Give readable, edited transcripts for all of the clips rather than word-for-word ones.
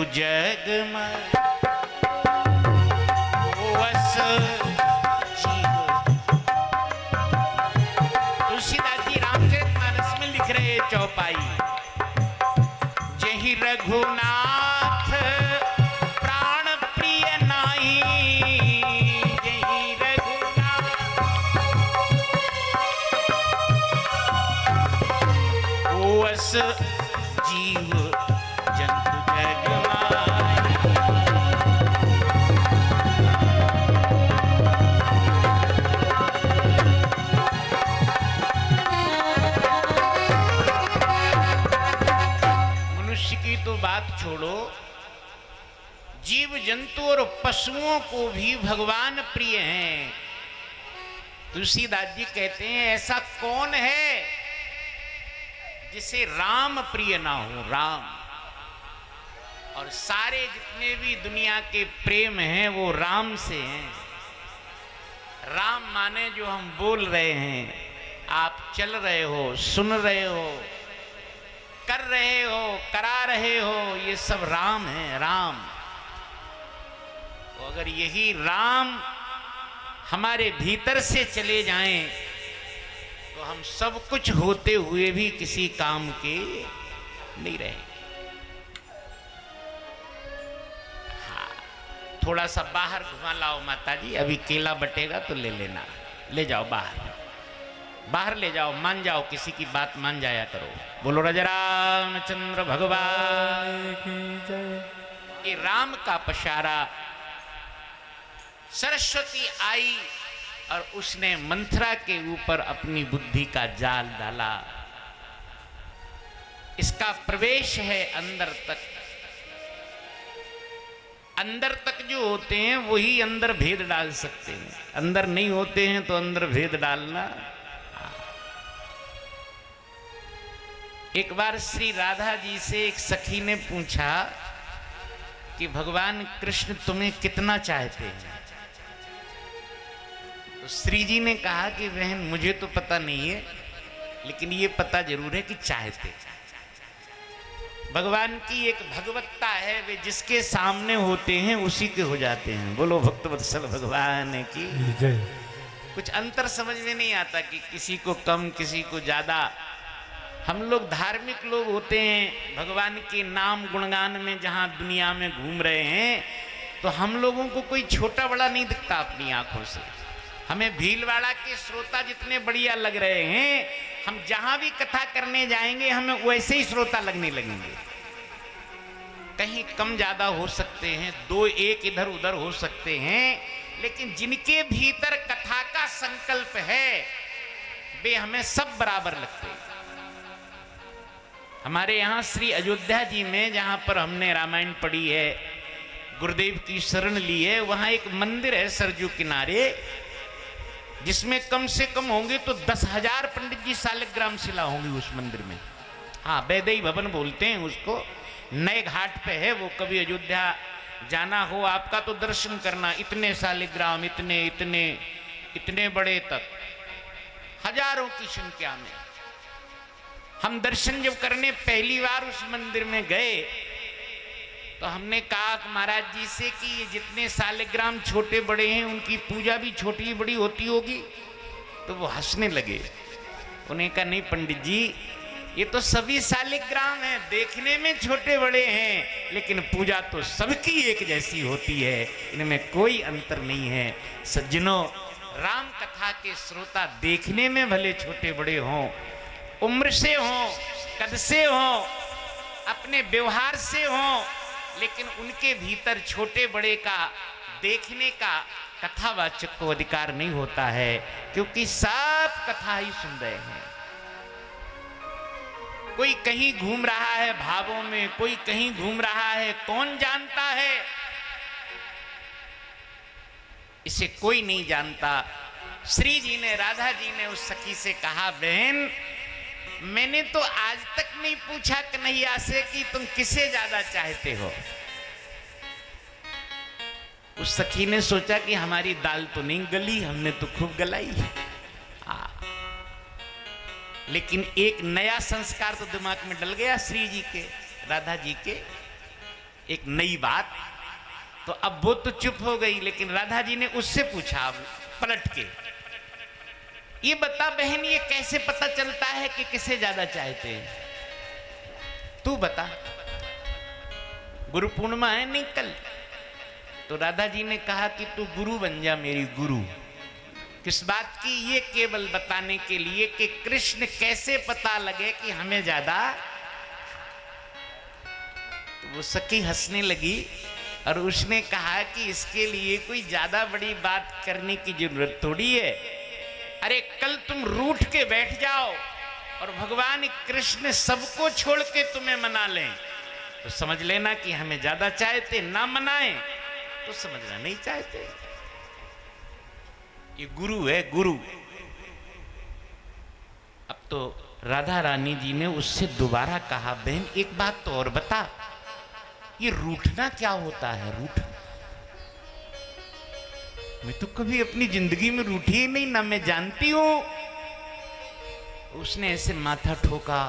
जग में वस जीव। तुलसीदास जी रामचरितमानस में लिख रहे चौपाई, जहि रघुनाथ प्राण प्रिय नाई, जहि रघुनाथ वस जीव जंतु जग माई। मनुष्य की तो बात छोड़ो, जीव जंतु और पशुओं को भी भगवान प्रिय हैं। तुलसीदास जी कहते हैं, ऐसा कौन है जिसे राम प्रिय ना हो। राम और सारे जितने भी दुनिया के प्रेम हैं वो राम से हैं। राम माने जो हम बोल रहे हैं, आप चल रहे हो, सुन रहे हो, कर रहे हो, करा रहे हो, ये सब राम है। राम तो अगर यही राम हमारे भीतर से चले जाएं तो हम सब कुछ होते हुए भी किसी काम के नहीं रहेंगे। थोड़ा सा बाहर घुमा लाओ माता जी, अभी केला बटेगा तो ले लेना, ले जाओ बाहर, बाहर ले जाओ, मान जाओ, किसी की बात मान जाया करो। बोलो राजा रामचंद्र भगवान की जय। ये राम का पशारा। सरस्वती आई और उसने मंथरा के ऊपर अपनी बुद्धि का जाल डाला। इसका प्रवेश है अंदर तक। अंदर तक जो होते हैं वही अंदर भेद डाल सकते हैं, अंदर नहीं होते हैं तो अंदर भेद डालना। एक बार श्री राधा जी से एक सखी ने पूछा कि भगवान कृष्ण तुम्हें कितना चाहते हैं। तो श्री जी ने कहा कि बहन मुझे तो पता नहीं है, लेकिन ये पता जरूर है कि चाहते। भगवान की एक भगवत्ता है, वे जिसके सामने होते हैं उसी के हो जाते हैं। बोलो भक्तवत्सल भगवान की जय। कुछ अंतर समझ में नहीं आता कि किसी को कम किसी को ज्यादा। हम लोग धार्मिक लोग होते हैं, भगवान के नाम गुणगान में जहां दुनिया में घूम रहे हैं तो हम लोगों को कोई छोटा बड़ा नहीं दिखता अपनी आंखों से। हमें भीलवाड़ा के श्रोता जितने बढ़िया लग रहे हैं, हम जहां भी कथा करने जाएंगे हमें वैसे ही श्रोता लगने लगेंगे। कहीं कम ज्यादा हो सकते हैं, दो एक इधर उधर हो सकते हैं, लेकिन जिनके भीतर कथा का संकल्प है वे हमें सब बराबर लगते हैं। हमारे यहाँ श्री अयोध्या जी में जहां पर हमने रामायण पढ़ी है, गुरुदेव की शरण ली है, वहां एक मंदिर है सरजू किनारे, जिसमें कम से कम होंगे तो 10,000 पंडित जी शालिग्राम शिला होंगी उस मंदिर में। हाँ, वैदेही भवन बोलते हैं उसको। नए घाट पे है वो। कभी अयोध्या जाना हो आपका तो दर्शन करना, इतने शालिग्राम, इतने इतने इतने बड़े तक, हजारों की संख्या में। हम दर्शन जब करने पहली बार उस मंदिर में गए तो हमने कहा महाराज जी से कि ये जितने शालिग्राम छोटे बड़े हैं उनकी पूजा भी छोटी बड़ी होती होगी। तो वो हंसने लगे। उन्हें कहा नहीं पंडित जी, ये तो सभी शालिग्राम हैं, देखने में छोटे बड़े हैं लेकिन पूजा तो सबकी एक जैसी होती है, इनमें कोई अंतर नहीं है। सज्जनों, राम कथा के श्रोता देखने में भले छोटे बड़े हों, उम्र से हों, कद से हों, अपने व्यवहार से हों, लेकिन उनके भीतर छोटे बड़े का देखने का कथावाचक को अधिकार नहीं होता है, क्योंकि सब कथा ही सुन रहे हैं। कोई कहीं घूम रहा है भावों में, कोई कहीं घूम रहा है, कौन जानता है? इसे कोई नहीं जानता। श्री जी ने, राधा जी ने उस सखी से कहा, बहन मैंने तो आज तक नहीं पूछा कन्हैया से कि तुम किसे ज्यादा चाहते हो। उस सखी ने सोचा कि हमारी दाल तो नहीं गली, हमने तो खूब गलाई। लेकिन एक नया संस्कार तो दिमाग में डल गया श्री जी के, राधा जी के। एक नई बात। तो अब वो तो चुप हो गई, लेकिन राधा जी ने उससे पूछा पलट के, ये बता बहन, ये कैसे पता चलता है कि किसे ज्यादा चाहते हैं, तू बता। गुरु पूर्णिमा है नहीं कल। तो राधा जी ने कहा कि तू गुरु बन जा, मेरी गुरु। किस बात की? ये केवल बताने के लिए कि कृष्ण कैसे पता लगे कि हमें ज्यादा। तो वो सखी हंसने लगी और उसने कहा कि इसके लिए कोई ज्यादा बड़ी बात करने की जरूरत थोड़ी है। अरे कल तुम रूठ के बैठ जाओ और भगवान कृष्ण सबको छोड़ के तुम्हें मना लें, तो समझ लेना कि हमें ज्यादा चाहते। ना मनाएं तो समझना नहीं चाहते। ये गुरु है, गुरु। अब तो राधा रानी जी ने उससे दोबारा कहा, बहन एक बात तो और बता, ये रूठना क्या होता है? रूठना मैं तो कभी अपनी जिंदगी में रूठी ही नहीं, ना मैं जानती हूं। उसने ऐसे माथा ठोका,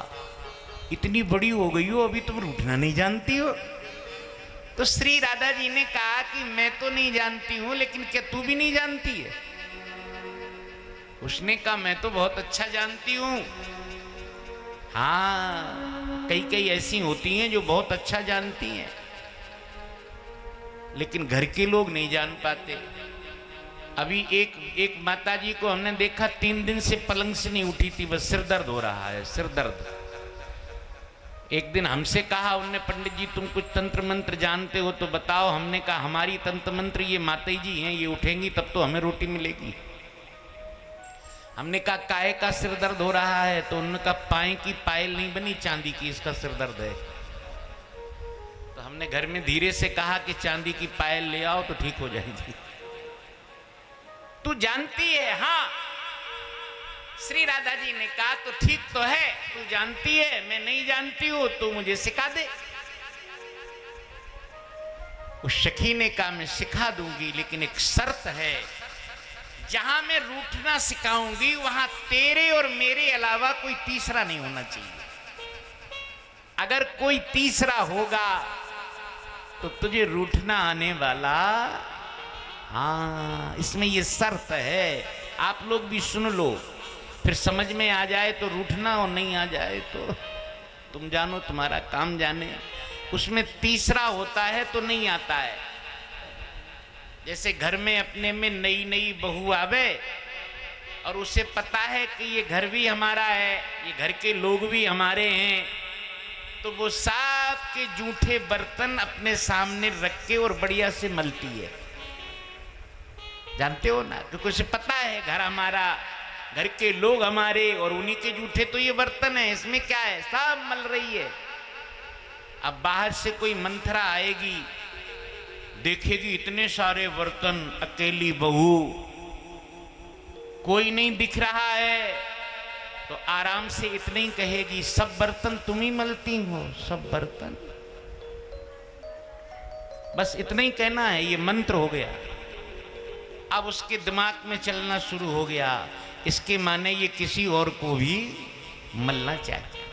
इतनी बड़ी हो गई हो अभी तुम रूठना नहीं जानती हो? तो श्री राधा जी ने कहा कि मैं तो नहीं जानती हूं, लेकिन क्या तू भी नहीं जानती है? उसने कहा मैं तो बहुत अच्छा जानती हूं। हाँ, कई कई ऐसी होती हैं जो बहुत अच्छा जानती हैं, लेकिन घर के लोग नहीं जान पाते। अभी एक माता जी को हमने देखा 3 दिन से पलंग से नहीं उठी थी, बस सिर दर्द हो रहा है, सिर दर्द। एक दिन हमसे कहा उनने, पंडित जी तुम कुछ तंत्र मंत्र जानते हो तो बताओ। हमने कहा हमारी तंत्र मंत्र ये माता जी हैं, ये उठेंगी तब तो हमें रोटी मिलेगी। हमने कहा काहे का सिर दर्द हो रहा है? तो उन्होंने कहा पाए की पायल नहीं बनी, चांदी की, इसका सिर दर्द है। तो हमने घर में धीरे से कहा कि चांदी की पायल ले आओ तो ठीक हो जाएगी। तू जानती है? हाँ। श्री राधा जी ने कहा तो ठीक तो है, तू जानती है, मैं नहीं जानती हूं, तो मुझे सिखा दे। उस सखी ने कहा मैं सिखा दूंगी, लेकिन एक शर्त है, जहां मैं रूठना सिखाऊंगी वहां तेरे और मेरे अलावा कोई तीसरा नहीं होना चाहिए। अगर कोई तीसरा होगा तो तुझे रूठना आने वाला। हाँ, इसमें ये शर्त है, आप लोग भी सुन लो, फिर समझ में आ जाए तो रूठना, और नहीं आ जाए तो तुम जानो, तुम्हारा काम जाने। उसमें तीसरा होता है तो नहीं आता है। जैसे घर में अपने में नई नई बहू आवे और उसे पता है कि ये घर भी हमारा है, ये घर के लोग भी हमारे हैं, तो वो सब के जूठे बर्तन अपने सामने रख के और बढ़िया से मलती है। जानते हो ना, क्योंकि उसे पता है घर हमारा, घर के लोग हमारे, और उन्हीं के जूठे तो ये बर्तन है, इसमें क्या है, सब मल रही है। अब बाहर से कोई मंथरा आएगी, देखेगी इतने सारे बर्तन, अकेली बहू, कोई नहीं दिख रहा है, तो आराम से इतने ही कहेगी, सब बर्तन तुम ही मलती हो, सब बर्तन। बस इतना ही कहना है, ये मंत्र हो गया। अब उसके दिमाग में चलना शुरू हो गया, इसके माने ये किसी और को भी मलना चाहिए।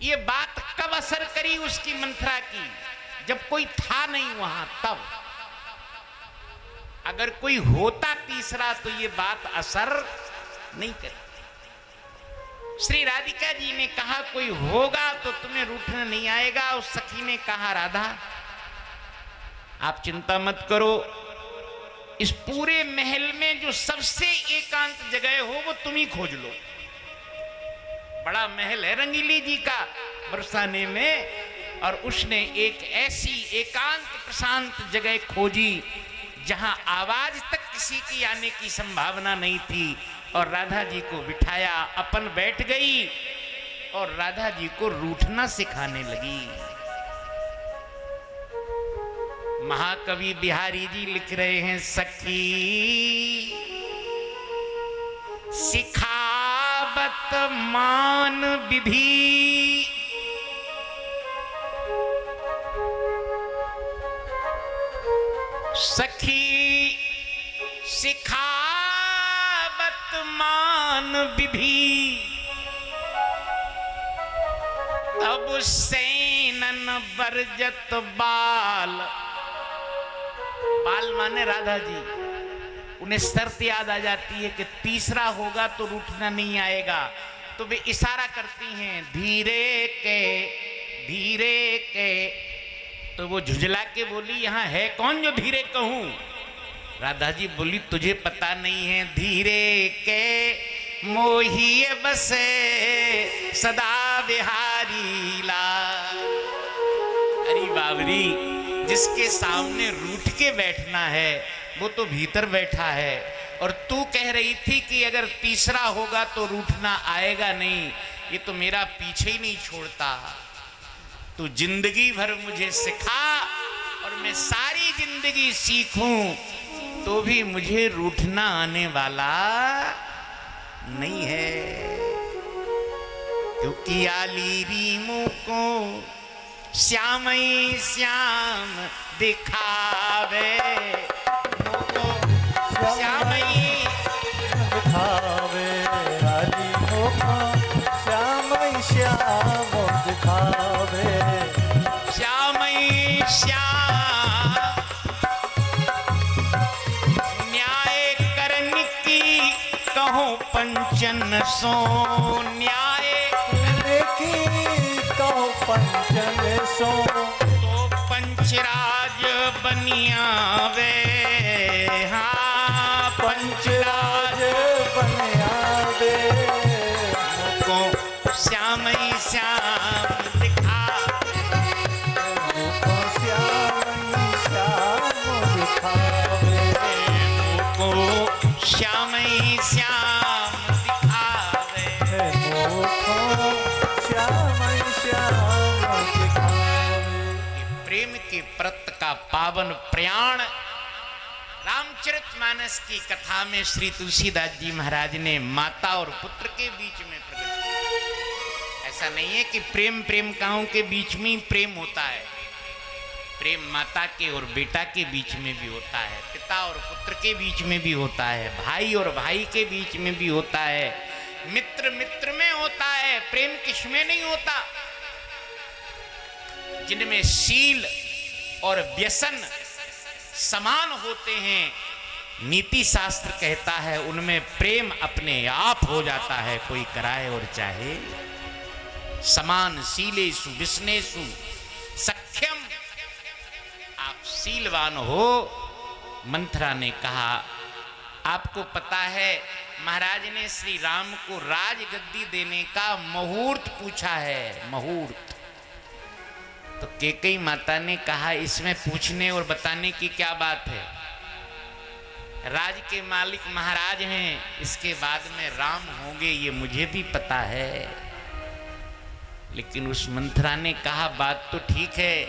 ये बात कब असर करी उसकी मंत्रा की? जब कोई था नहीं वहां, तब। अगर कोई होता तीसरा तो ये बात असर नहीं करी। श्री राधिका जी ने कहा कोई होगा तो तुम्हें रूठना नहीं आएगा। उस सखी ने कहा राधा आप चिंता मत करो, इस पूरे महल में जो सबसे एकांत जगह हो वो तुम ही खोज लो। बड़ा महल है रंगीली जी का बरसाने में, और उसने एक ऐसी एकांत प्रशांत जगह खोजी जहां आवाज तक किसी की आने की संभावना नहीं थी, और राधा जी को बिठाया, अपन बैठ गई और राधा जी को रूठना सिखाने लगी। महाकवि बिहारी जी लिख रहे हैं, सखी सिखावत मान विधि, सखी सिखावत मान विधि, अब सैनन न बरजत बाल, बाल माने राधा जी। उन्हें शर्त याद आ जाती है कि तीसरा होगा तो रूठना नहीं आएगा, तो वे इशारा करती हैं धीरे के। तो वो झुंझला के बोली यहाँ है कौन जो धीरे कहूं? राधा जी बोली तुझे पता नहीं है, धीरे के मोहिए बसे सदा बिहारी लाल। अरे बाबरी, जिसके सामने रूठ के बैठना है वो तो भीतर बैठा है, और तू कह रही थी कि अगर तीसरा होगा तो रूठना आएगा नहीं। ये तो मेरा पीछे ही नहीं छोड़ता। तू जिंदगी भर मुझे सिखा और मैं सारी जिंदगी सीखूं तो भी मुझे रूठना आने वाला नहीं है। क्योंकि आली रीमों को श्याम ही श्याम दिखावे, श्याम ही दिखावे, आली मोखा श्याम ही श्याम दिखावे, श्याम ही श्याम न्याय करने की कहो पंचन सो, न्याय करने की कहो पंचन सो, तो पंचराज बनियावे। हाँ पंचराज बनियावे, को श्याम ही श्याम दिखावे, मोखा श्याम ही श्याम दिखावे, को श्याम ही श्याम दिखावे। मोखा श्याम ही श्याम दिखावे। प्रेम के प्रत का पावन प्रयाण रामचरितमानस की कथा में श्री तुलसीदास जी महाराज ने माता और पुत्र के बीच में प्रकट किया। ऐसा नहीं है कि प्रेम प्रेमिकाओं के बीच में ही प्रेम होता है, प्रेम माता के और बेटा के बीच में भी होता है, पिता और पुत्र के बीच में भी होता है, भाई और भाई के बीच में भी होता है, मित्र मित्र में होता है। प्रेम किसमें नहीं होता? जिनमें शील और व्यसन समान होते हैं, नीति शास्त्र कहता है उनमें प्रेम अपने आप हो जाता है, कोई कराए और चाहे। समान शीलेषु विष्णेषु सख्यम, आप शीलवान हो। मंथरा ने कहा आपको पता है महाराज ने श्री राम को राजगद्दी देने का मुहूर्त पूछा है, मुहूर्त। तो कैकेयी माता ने कहा इसमें पूछने और बताने की क्या बात है, राज के मालिक महाराज हैं, इसके बाद में राम होंगे ये मुझे भी पता है। लेकिन उस मंथरा ने कहा बात तो ठीक है,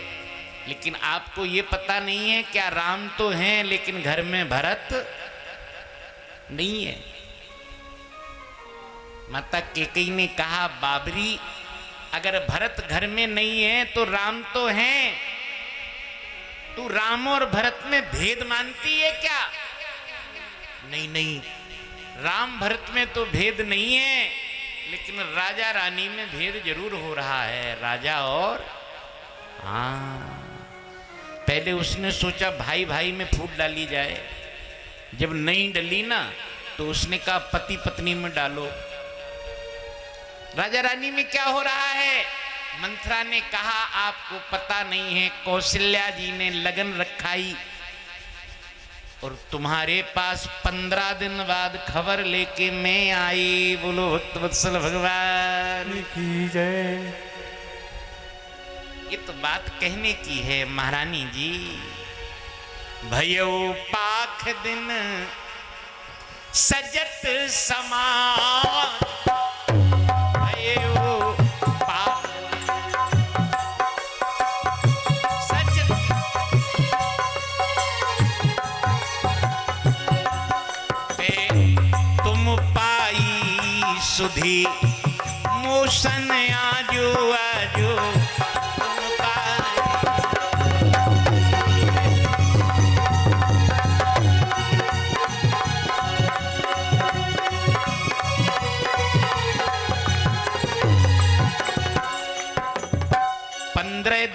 लेकिन आपको ये पता नहीं है क्या राम तो हैं लेकिन घर में भरत नहीं है। माता कैकेयी ने कहा बाबरी, अगर भरत घर में नहीं है तो राम तो हैं, तू राम और भरत में भेद मानती है क्या? नहीं नहीं, राम भरत में तो भेद नहीं है, लेकिन राजा रानी में भेद जरूर हो रहा है, राजा और। हाँ, पहले उसने सोचा भाई भाई में फूट डाली जाए, जब नहीं डली ना तो उसने कहा पति पत्नी में डालो। राजा रानी में क्या हो रहा है? मंथरा ने कहा आपको पता नहीं है, कौशल्या जी ने लगन रखाई और तुम्हारे पास 15 दिन बाद खबर लेके मैं आई। बोलो भक्त वत्सल भगवान की जय। ये तो बात कहने की है महारानी जी। भयो पाख दिन सजत समान, भयो पाख सजत पे तुम पाई सुधी मोशन आजो आजो तुम पाई।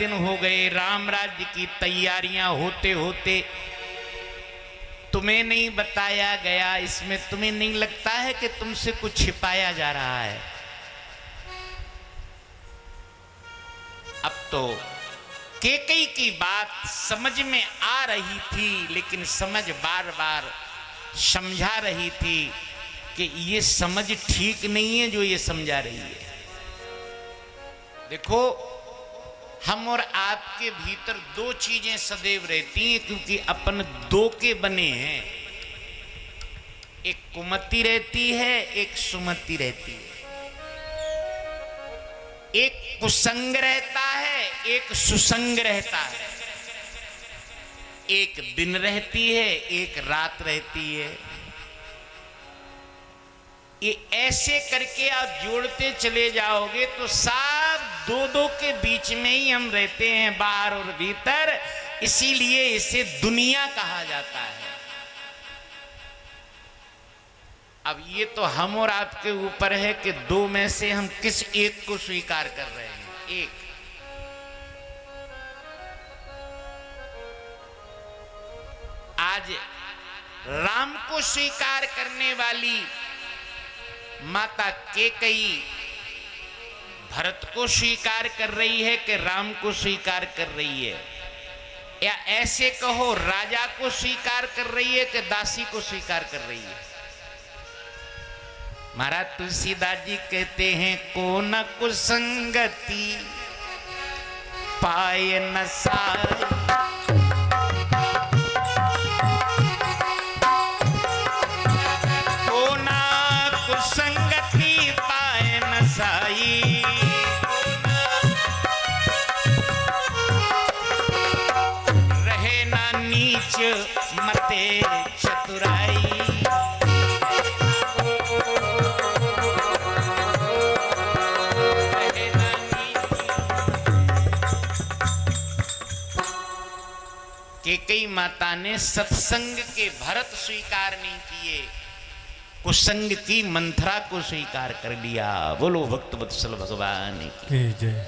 दिन हो गए, राम राज्य की तैयारियां होते होते तुम्हें नहीं बताया गया। इसमें तुम्हें नहीं लगता है कि तुमसे कुछ छिपाया जा रहा है? अब तो कैकेयी की बात समझ में आ रही थी, लेकिन समझ बार बार समझा रही थी कि ये समझ ठीक नहीं है जो ये समझा रही है। देखो, हम और आपके भीतर दो चीजें सदैव रहती हैं, क्योंकि अपन दो के बने हैं। एक कुमति रहती है, एक सुमति रहती है। एक कुसंग रहता है, एक सुसंग रहता है। एक दिन रहती है, एक रात रहती है। ये ऐसे करके आप जोड़ते चले जाओगे तो सब दो दो के बीच में ही हम रहते हैं, बाहर और भीतर। इसीलिए इसे दुनिया कहा जाता है। अब ये तो हम और आपके ऊपर है कि दो में से हम किस एक को स्वीकार कर रहे हैं। एक आज राम को स्वीकार करने वाली माता कैकेयी भरत को स्वीकार कर रही है कि राम को स्वीकार कर रही है? या ऐसे कहो, राजा को स्वीकार कर रही है कि दासी को स्वीकार कर रही है? महाराज तुलसीदास जी कहते हैं, को न कुसंगति पाए न साई, को न कुसंगति पाए न साई, रहे ना नीच मते चतुराई। कैकेयी माता ने सत्संग के भरत स्वीकार नहीं किए, कुसंग की मंथरा को स्वीकार कर लिया। बोलो भक्त वत्सल भगवान की जय।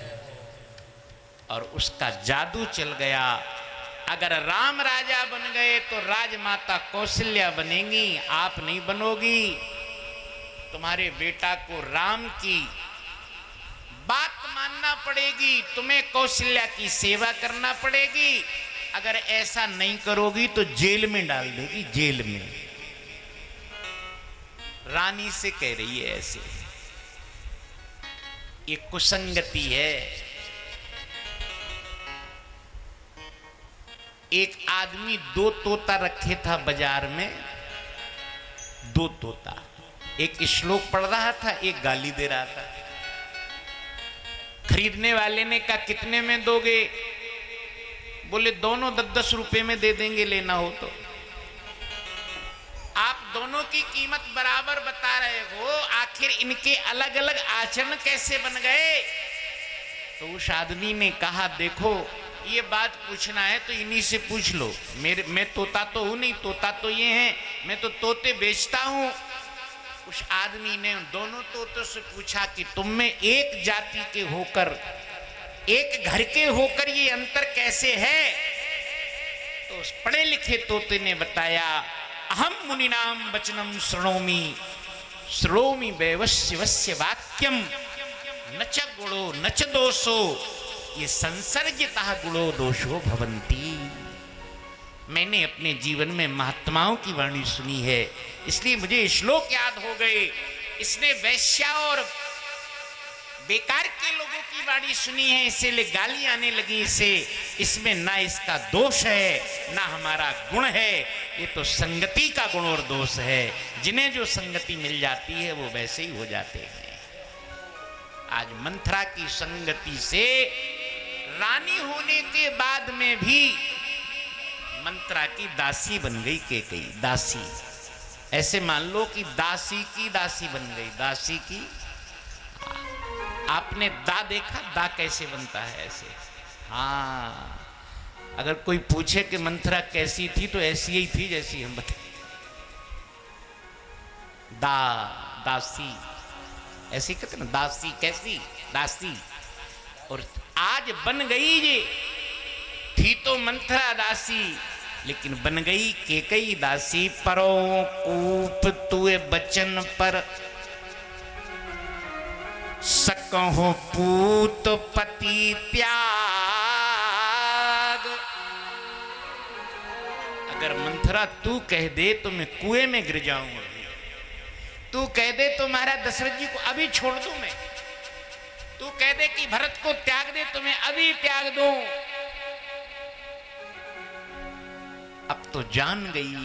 और उसका जादू चल गया। अगर राम राजा बन गए तो राजमाता कौशल्या बनेंगी, आप नहीं बनोगी। तुम्हारे बेटा को राम की बात मानना पड़ेगी, तुम्हें कौशल्या की सेवा करना पड़ेगी। अगर ऐसा नहीं करोगी तो जेल में डाल देगी, जेल में। रानी से कह रही है ऐसे। ये कुसंगति है। एक आदमी दो तोता रखे था बाजार में, दो तोता। एक श्लोक पढ़ रहा था, एक गाली दे रहा था। खरीदने वाले ने कहा, कितने में दोगे? बोले, दोनों 10-10 रुपए में दे देंगे, लेना हो तो। आप दोनों की कीमत बराबर बता रहे हो, आखिर इनके अलग अलग आचरण कैसे बन गए? तो उस आदमी ने कहा, देखो, ये बात पूछना है तो इन्हीं से पूछ लो। मैं तोता तो हूं नहीं, तोता तो ये हैं, मैं तो तोते बेचता हूं। उस आदमी ने दोनों तोतों से पूछा कि तुम में एक जाति के होकर, एक घर के होकर ये अंतर कैसे है? तो उस पढ़े लिखे तोते ने बताया, अहम मुनिनाम वचनम शृणोमि, श्रोमि वैवस्य वस्य वाक्यम, न च गुणो न च दोषो, ये संसर्गितः गुणो दोषो भवन्ति। मैंने अपने जीवन में महात्माओं की वाणी सुनी है, इसलिए मुझे श्लोक याद हो गए। इसने वैश्या और बेकार के लोगों की वाणी सुनी है, इसीलिए गाली आने लगी इसे। इसमें ना इसका दोष है, ना हमारा गुण है। ये तो संगति का गुण और दोष है। जिन्हें जो संगति मिल जाती है वो वैसे ही हो जाते हैं। आज मंथरा की संगति से रानी होने के बाद में भी मंथरा की दासी बन गई कैकेयी। दासी, ऐसे मान लो कि दासी की दासी बन गई। दासी की, आपने दा देखा? दा कैसे बनता है? ऐसे। हाँ, अगर कोई पूछे कि मंथरा कैसी थी तो ऐसी ही थी जैसी हम बताए। दासी ऐसी कहते ना, दासी कैसी? दासी। और आज बन गई ये, थी तो मंथरा दासी लेकिन बन गई केकई दासी। परो कूप तुए बचन पर, सकहो पूत पति त्याग। अगर मंथरा तू कह दे तो मैं कुएं में गिर जाऊंगा, तू कह दे तो महाराज दशरथ जी को अभी छोड़ दूं मैं, तू कह दे कि भरत को त्याग दे तो मैं अभी त्याग दूं। अब तो जान गई,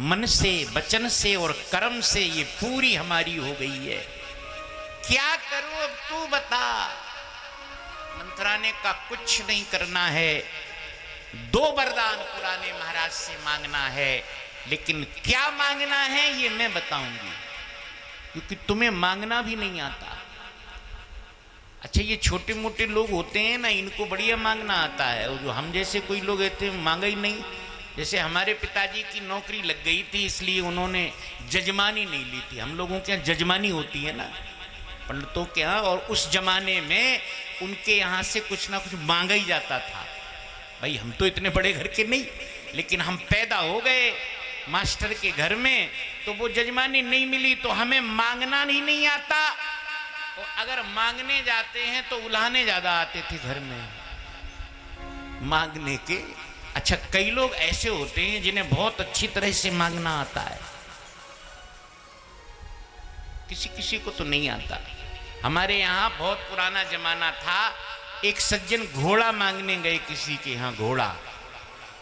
मन से वचन से और कर्म से ये पूरी हमारी हो गई है, क्या करूं अब तू बता। मंथरा ने कहा कुछ नहीं करना है, 2 वरदान पुराने महाराज से मांगना है, लेकिन क्या मांगना है ये मैं बताऊंगी, क्योंकि तुम्हें मांगना भी नहीं आता। अच्छा, ये छोटे मोटे लोग होते हैं ना, इनको बढ़िया मांगना आता है, और जो हम जैसे कोई लोग रहते हैं मांगा ही नहीं। जैसे हमारे पिताजी की नौकरी लग गई थी, इसलिए उन्होंने जजमानी नहीं ली थी। हम लोगों के यहाँ जजमानी होती है ना पंडितों के यहाँ, और उस जमाने में उनके यहाँ से कुछ ना कुछ मांगा ही जाता था। भाई हम तो इतने बड़े घर के नहीं, लेकिन हम पैदा हो गए मास्टर के घर में, तो वो जजमानी नहीं मिली, तो हमें मांगना ही नहीं आता। और अगर मांगने जाते हैं तो उल्हाने ज्यादा आते थे घर में मांगने के। अच्छा, कई लोग ऐसे होते हैं जिन्हें बहुत अच्छी तरह से मांगना आता है, किसी किसी को तो नहीं आता। हमारे यहाँ बहुत पुराना जमाना था, एक सज्जन घोड़ा मांगने गए किसी के यहाँ। घोड़ा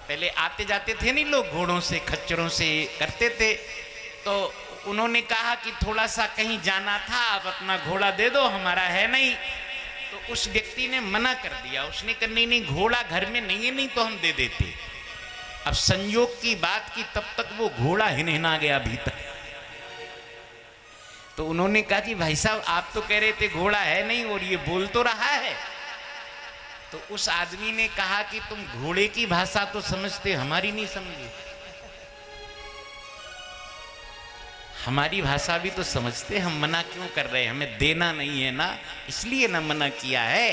पहले आते जाते थे नहीं लोग, घोड़ों से खच्चरों से करते थे, तो उन्होंने कहा कि थोड़ा सा कहीं जाना था, आप अपना घोड़ा दे दो, हमारा है नहीं। तो उस व्यक्ति ने मना कर दिया, उसने कहा नहीं नहीं घोड़ा घर में नहीं है, नहीं तो हम दे देते। अब संयोग की बात की तब तक वो घोड़ा हिनहिना गया भीतर। तो उन्होंने कहा कि भाई साहब आप तो कह रहे थे घोड़ा है नहीं और ये बोल तो रहा है। तो उस आदमी ने कहा कि तुम घोड़े की भाषा तो समझते, हमारी नहीं समझे। हमारी भाषा भी तो समझते, हम मना क्यों कर रहे हैं, हमें देना नहीं है ना, इसलिए ना मना किया है।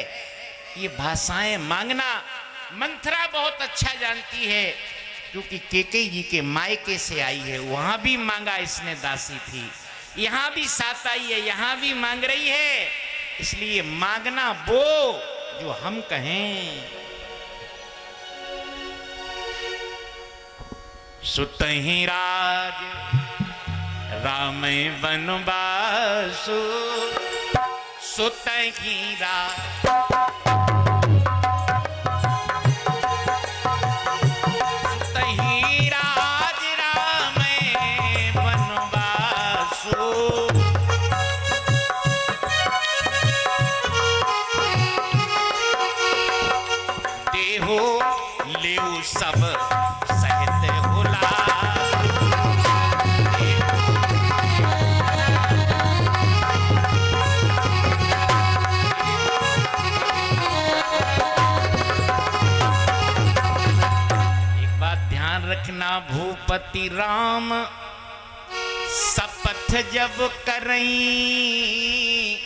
ये भाषाएं मांगना मंथरा बहुत अच्छा जानती है, क्योंकि केकई जी के मायके से आई है, वहां भी मांगा इसने दासी थी, यहां भी साथ आई है, यहां भी मांग रही है। इसलिए मांगना वो जो हम कहें। सुतहि राज राम बनवासु, सुतहि राज सुतहि राज राम बनवासु। देहो लेउ सब सहित होला, रखना भूपति राम शपथ जब करई,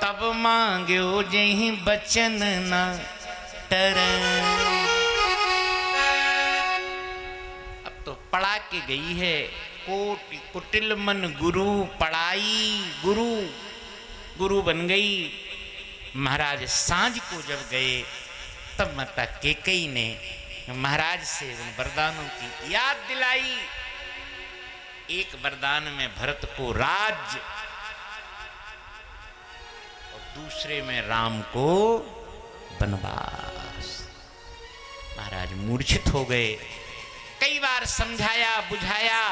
तब मांग्यो जही बचन न टरई। अब तो पढ़ा के गई है, कोटि कुटिल मन गुरु पढ़ाई, गुरु गुरु बन गई। महाराज सांझ को जब गए तब माता केकई ने महाराज से उन वरदानों की याद दिलाई। एक वरदान में भरत को राज्य और दूसरे में राम को वनवास। महाराज मूर्छित हो गए, कई बार समझाया बुझाया,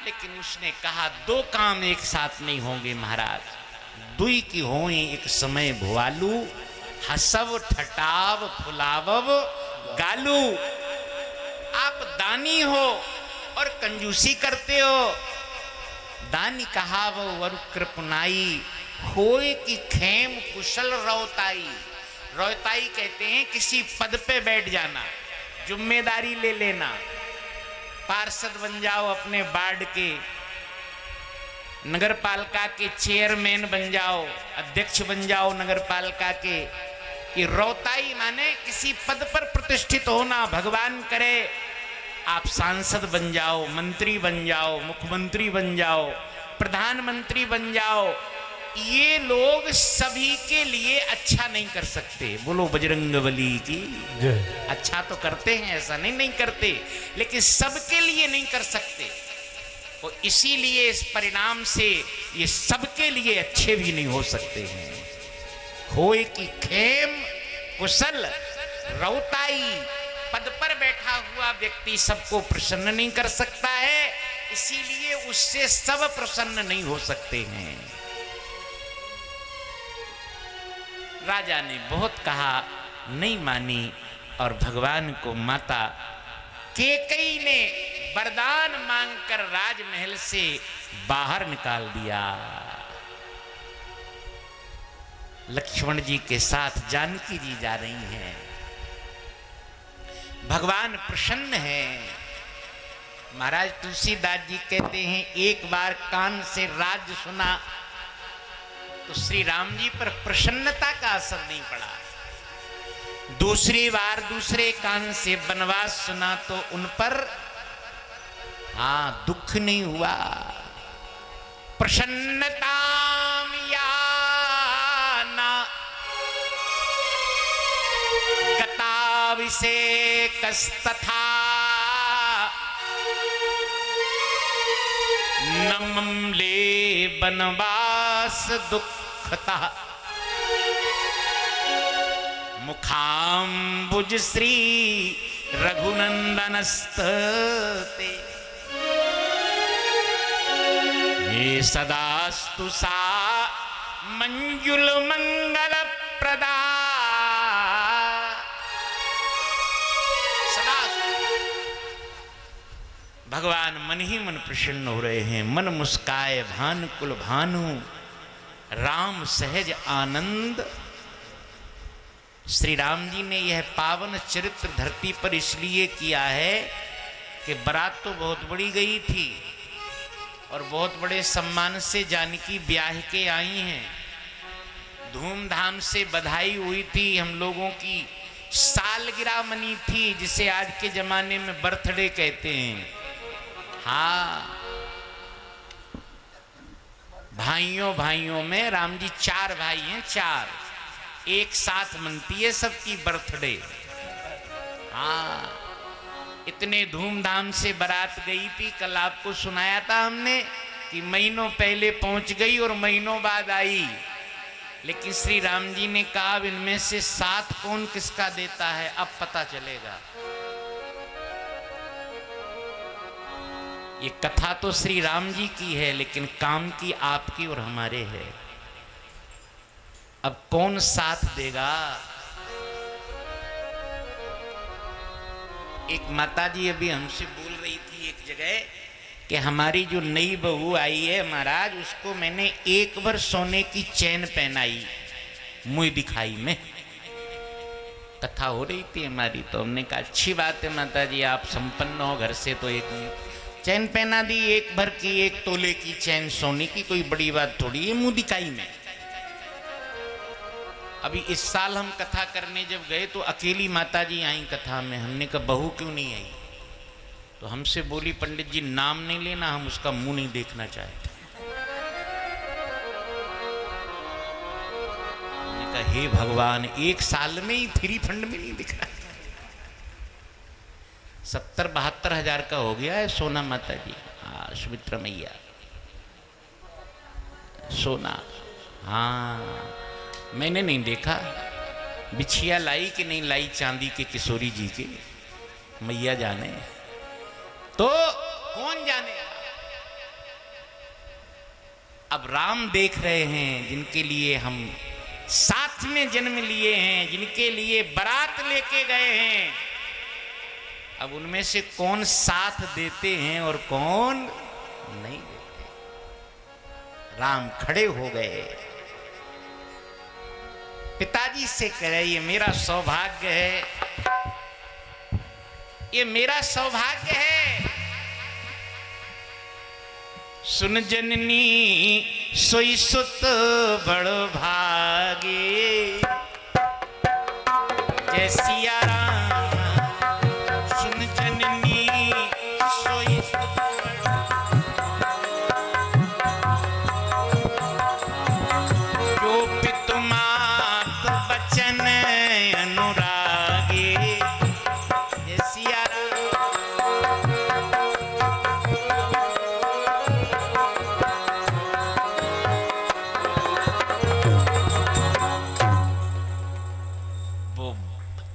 लेकिन उसने कहा 2 काम एक साथ नहीं होंगे महाराज, दुई की होई एक समय भुआलू, हसव ठटाव फुलावव गालू। आप दानी हो और कंजूसी करते हो। दानी कहाव वर कृपनाई, होए की खेम कुशल रौताई। रौताई कहते हैं किसी पद पे बैठ जाना, जिम्मेदारी ले लेना, पार्षद बन जाओ अपने वार्ड के, नगर पालिका के चेयरमैन बन जाओ, अध्यक्ष बन जाओ नगर पालिका के। ये रौताई माने किसी पद पर प्रतिष्ठित होना, भगवान करे आप सांसद बन जाओ, मंत्री बन जाओ, मुख्यमंत्री बन जाओ, प्रधानमंत्री बन जाओ। ये लोग सभी के लिए अच्छा नहीं कर सकते। बोलो बजरंगबली की जय। अच्छा तो करते हैं, ऐसा नहीं करते, लेकिन सबके लिए नहीं कर सकते। और इसीलिए इस परिणाम से ये सबके लिए अच्छे भी नहीं हो सकते हैं। होए की खेम कुशल रौताई, पद पर बैठा हुआ व्यक्ति सबको प्रसन्न नहीं कर सकता है, इसीलिए उससे सब प्रसन्न नहीं हो सकते हैं। राजा ने बहुत कहा, नहीं मानी, और भगवान को माता कैकेयी ने वरदान मांगकर राजमहल से बाहर निकाल दिया। लक्ष्मण जी के साथ जानकी जी जा रही हैं। भगवान प्रसन्न है। महाराज तुलसीदास जी कहते हैं, एक बार कान से राज्य सुना तो श्री राम जी पर प्रसन्नता का असर नहीं पड़ा। दूसरी बार दूसरे कान से वनवास सुना तो उन पर दुख नहीं हुआ। प्रसन्नता याना गताभिषेकस्तथा नमले वनवास दुखता मुखाम्बुज श्री रघुनंदनस्ते ये सदास्तु सा मंजुल मंगल प्रदा। भगवान मन ही मन प्रसन्न हो रहे हैं। मन मुस्काए भानुकुल भानु, राम सहज आनंद। श्री राम जी ने यह पावन चरित्र धरती पर इसलिए किया है कि बारात तो बहुत बड़ी गई थी और बहुत बड़े सम्मान से जानकी ब्याह के आई हैं। धूमधाम से बधाई हुई थी, हम लोगों की सालगिरह मनी थी, जिसे आज के जमाने में बर्थडे कहते हैं। भाइयों भाइयों में राम जी 4 भाई हैं, 4 एक साथ मनती है सबकी बर्थडे। इतने धूमधाम से बारात गई थी। कल आपको सुनाया था हमने कि महीनों पहले पहुंच गई और महीनों बाद आई, लेकिन श्री राम जी ने कहा इनमें से साथ कौन किसका देता है अब पता चलेगा। ये कथा तो श्री राम जी की है, लेकिन काम की आपकी और हमारे है। अब कौन साथ देगा। एक माता जी अभी हमसे बोल रही थी एक जगह कि हमारी जो नई बहू आई है महाराज, उसको मैंने 1 बार सोने की चैन पहनाई, मुंह दिखाई में। कथा हो रही थी हमारी, तो हमने कहा अच्छी बात है माता जी, आप संपन्न हो घर से, तो एक चैन पहना दी 1 भर की, 1 तोले की चैन सोने की, कोई बड़ी बात थोड़ी है मुंह दिखाई में। अभी इस साल हम कथा करने जब गए तो अकेली माता जी आई कथा में। हमने कहा बहू क्यों नहीं आई, तो हमसे बोली पंडित जी नाम नहीं लेना, हम उसका मुंह नहीं देखना चाहते। हमने कहा हे भगवान, 1 साल में ही फ्री फंड में नहीं दिखा। 70-72 हजार का हो गया है सोना माता जी। सुमित्रा मैया सोना। मैंने नहीं देखा बिछिया लाई कि नहीं लाई चांदी के किशोरी जी के, मैया जाने, तो कौन जाने। अब राम देख रहे हैं जिनके लिए हम साथ में जन्म लिए हैं, जिनके लिए बारात लेके गए हैं, अब उनमें से कौन साथ देते हैं और कौन नहीं देते। राम खड़े हो गए, पिताजी से कहे ये मेरा सौभाग्य है, ये मेरा सौभाग्य है सुन जननी सोई सुत बड़ भागे। जय सिया राम। सुन जननी सोई सुत जो पितु मात बचन अनुरागे। जय सिया राम।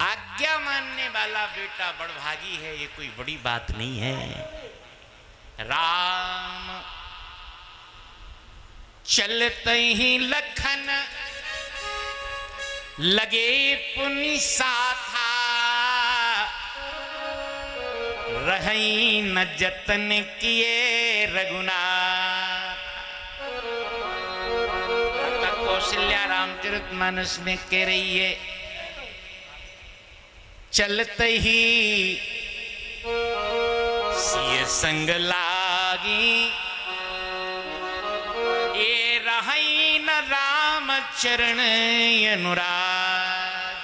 आज्ञा मानने वाला बेटा बड़भागी है, ये कोई बड़ी बात नहीं है। राम चलते ही लखन लगे पुनि साथा। रही न जतन किए रघुनाथ। कौशल्या रामचरितमानस में कह रही है, चलते ही सिय संग लागी। ये रही न राम चरण अनुराग।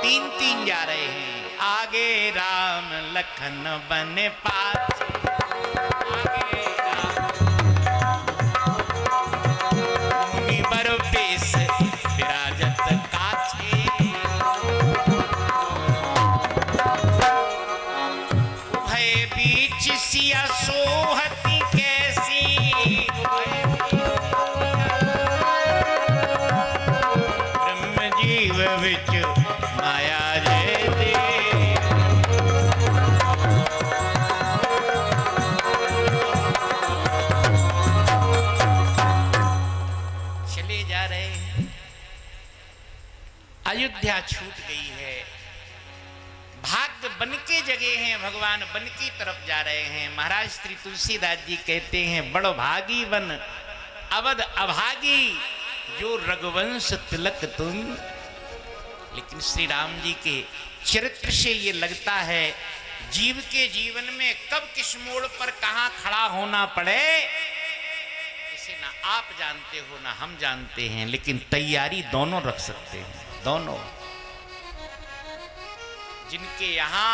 तीन तीन जा रहे हैं, आगे राम लखन बने पाछे। आगे राम मुनि बर बेस विराजत काछे। बीच सिया सोहती कैसी। ब्रह्म जीव विच माया जय दे। चले जा रहे हैं, अयोध्या छूट गई है। भाग्य बन के जगे हैं, भगवान बन की तरफ जा रहे हैं। महाराज श्री तुलसीदास जी कहते हैं, बड़ो भागी बन अवध अभागी जो रघुवंश तिलक तुम। लेकिन श्री राम जी के चरित्र से ये लगता है जीव के जीवन में कब किस मोड़ पर कहां खड़ा होना पड़े इसे ना आप जानते हो ना हम जानते हैं, लेकिन तैयारी दोनों रख सकते हैं। दोनों जिनके यहां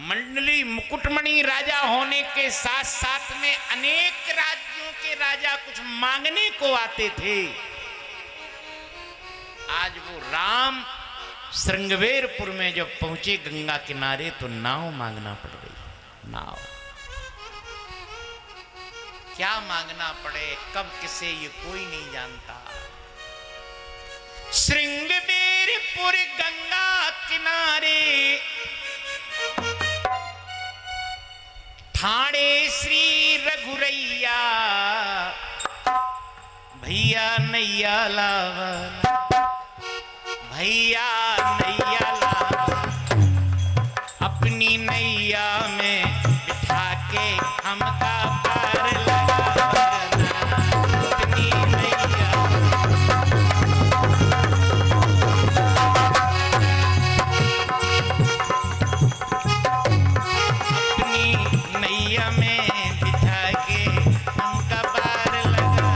मंडली मुकुटमणि राजा होने के साथ साथ में अनेक राज्यों के राजा कुछ मांगने को आते थे, आज वो राम श्रृंगवेरपुर में जब पहुंचे गंगा किनारे तो नाव मांगना पड़ गई। नाव क्या मांगना पड़े कब किसे ये कोई नहीं जानता। श्रृंगवेरपुर गंगा किनारे ठाणे श्री रघुरैया भैया नैया लावा। भैया नैया लावा अपनी नैया में बिठा के हमका पार लगा। अपनी नैया में बिठा के हमका पार लगा।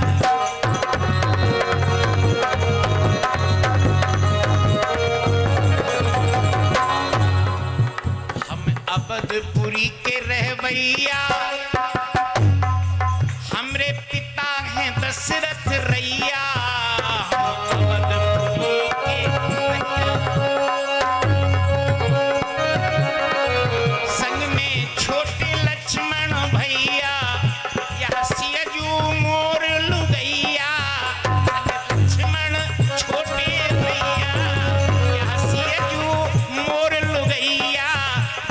हम अवधपुरी के रहवैया, हमरे पिता हैं दशरथ रैया। हम अवधपुरी के संग में छोटे लक्ष्मण भैया, यह सियजू मोर लुगैया। लक्ष्मण छोटे भैया, यह सियजू मोर लुगैया।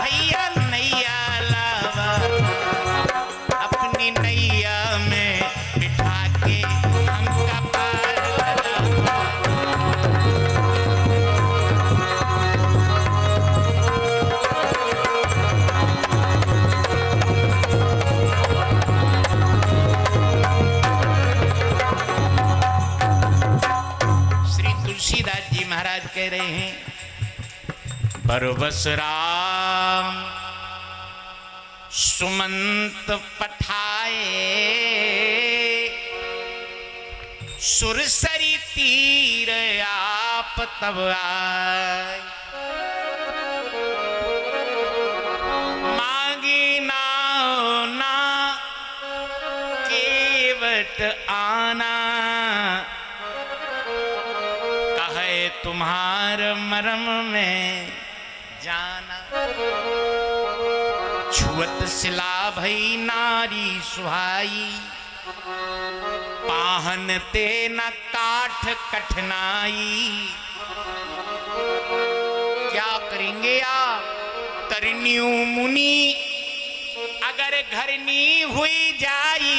भैया नैया लावा अपनी नैया में बिठा के हमका पार लगा। तुलसीदास जी महाराज कह रहे हैं, बरबस राम सुमंत पठाए सुरसरी तीर आप तब आए। मांगी नाव ना केवट आना, कहे तुम्हार मरम में जाना। छुअत सिला भई नारी सुहाई, पाहन ते न काठ कठनाई। क्या करेंगे आप तरनियु मुनि, अगर घरनी हुई जाई।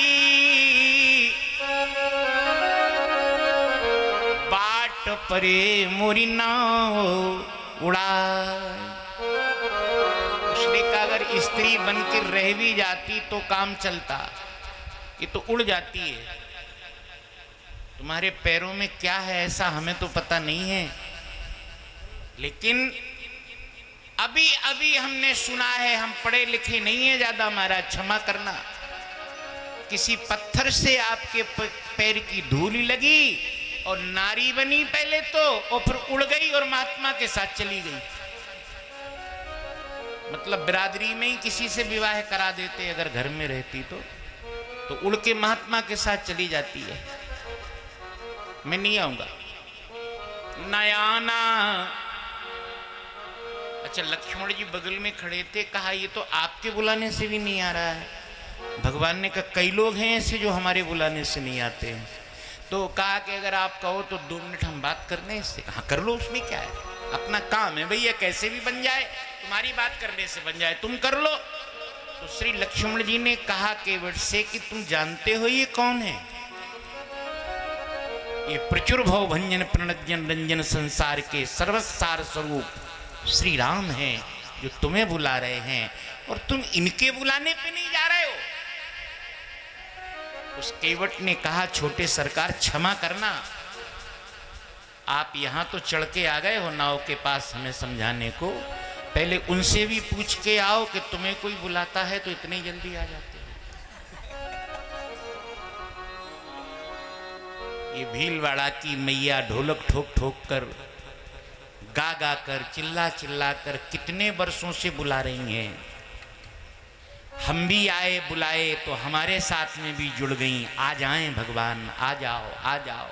बाट परे मोरी नाव उड़ाई। उसने कहा अगर स्त्री बनकर रह भी जाती तो काम चलता, ये तो उड़ जाती है। तुम्हारे पैरों में क्या है ऐसा हमें तो पता नहीं है, लेकिन अभी अभी हमने सुना है, हम पढ़े लिखे नहीं है ज्यादा महाराज, क्षमा करना। किसी पत्थर से आपके पैर की धूल लगी और नारी बनी पहले तो, और फिर उड़ गई और महात्मा के साथ चली गई। मतलब बिरादरी में ही किसी से विवाह करा देते अगर घर में रहती तो उड़ के महात्मा के साथ चली जाती है। मैं नहीं आऊंगा नयाना। अच्छा, लक्ष्मण जी बगल में खड़े थे, कहा ये तो आपके बुलाने से भी नहीं आ रहा है। भगवान ने कहा कई लोग हैं ऐसे जो हमारे बुलाने से नहीं आते हैं। तो कहा कि अगर आप कहो तो 2 मिनट हम बात करने इससे। कहा कर लो, उसमें क्या है, अपना काम है भैया, कैसे भी बन जाए, तुम्हारी बात करने से बन जाए, तुम कर लो। तो श्री लक्ष्मण जी ने कहा केवट से कि तुम जानते हो ये कौन है? ये प्रचुर भव भंजन प्रणजन रंजन संसार के सर्वसार स्वरूप श्री राम हैं, जो तुम्हें बुला रहे हैं और तुम इनके बुलाने पे नहीं जा रहे हो। उस केवट ने कहा छोटे सरकार क्षमा करना, आप यहां तो चढ़ के आ गए हो नाव के पास हमें समझाने को, पहले उनसे भी पूछ के आओ कि तुम्हें कोई बुलाता है तो इतनी जल्दी आ जाते हो। ये भीलवाड़ा की मैया ढोलक ठोक ठोक कर, गा गा कर, चिल्ला चिल्ला कर कितने वर्षों से बुला रही हैं। हम भी आए बुलाए तो हमारे साथ में भी जुड़ गई। आ जाएं भगवान, आ जाओ आ जाओ।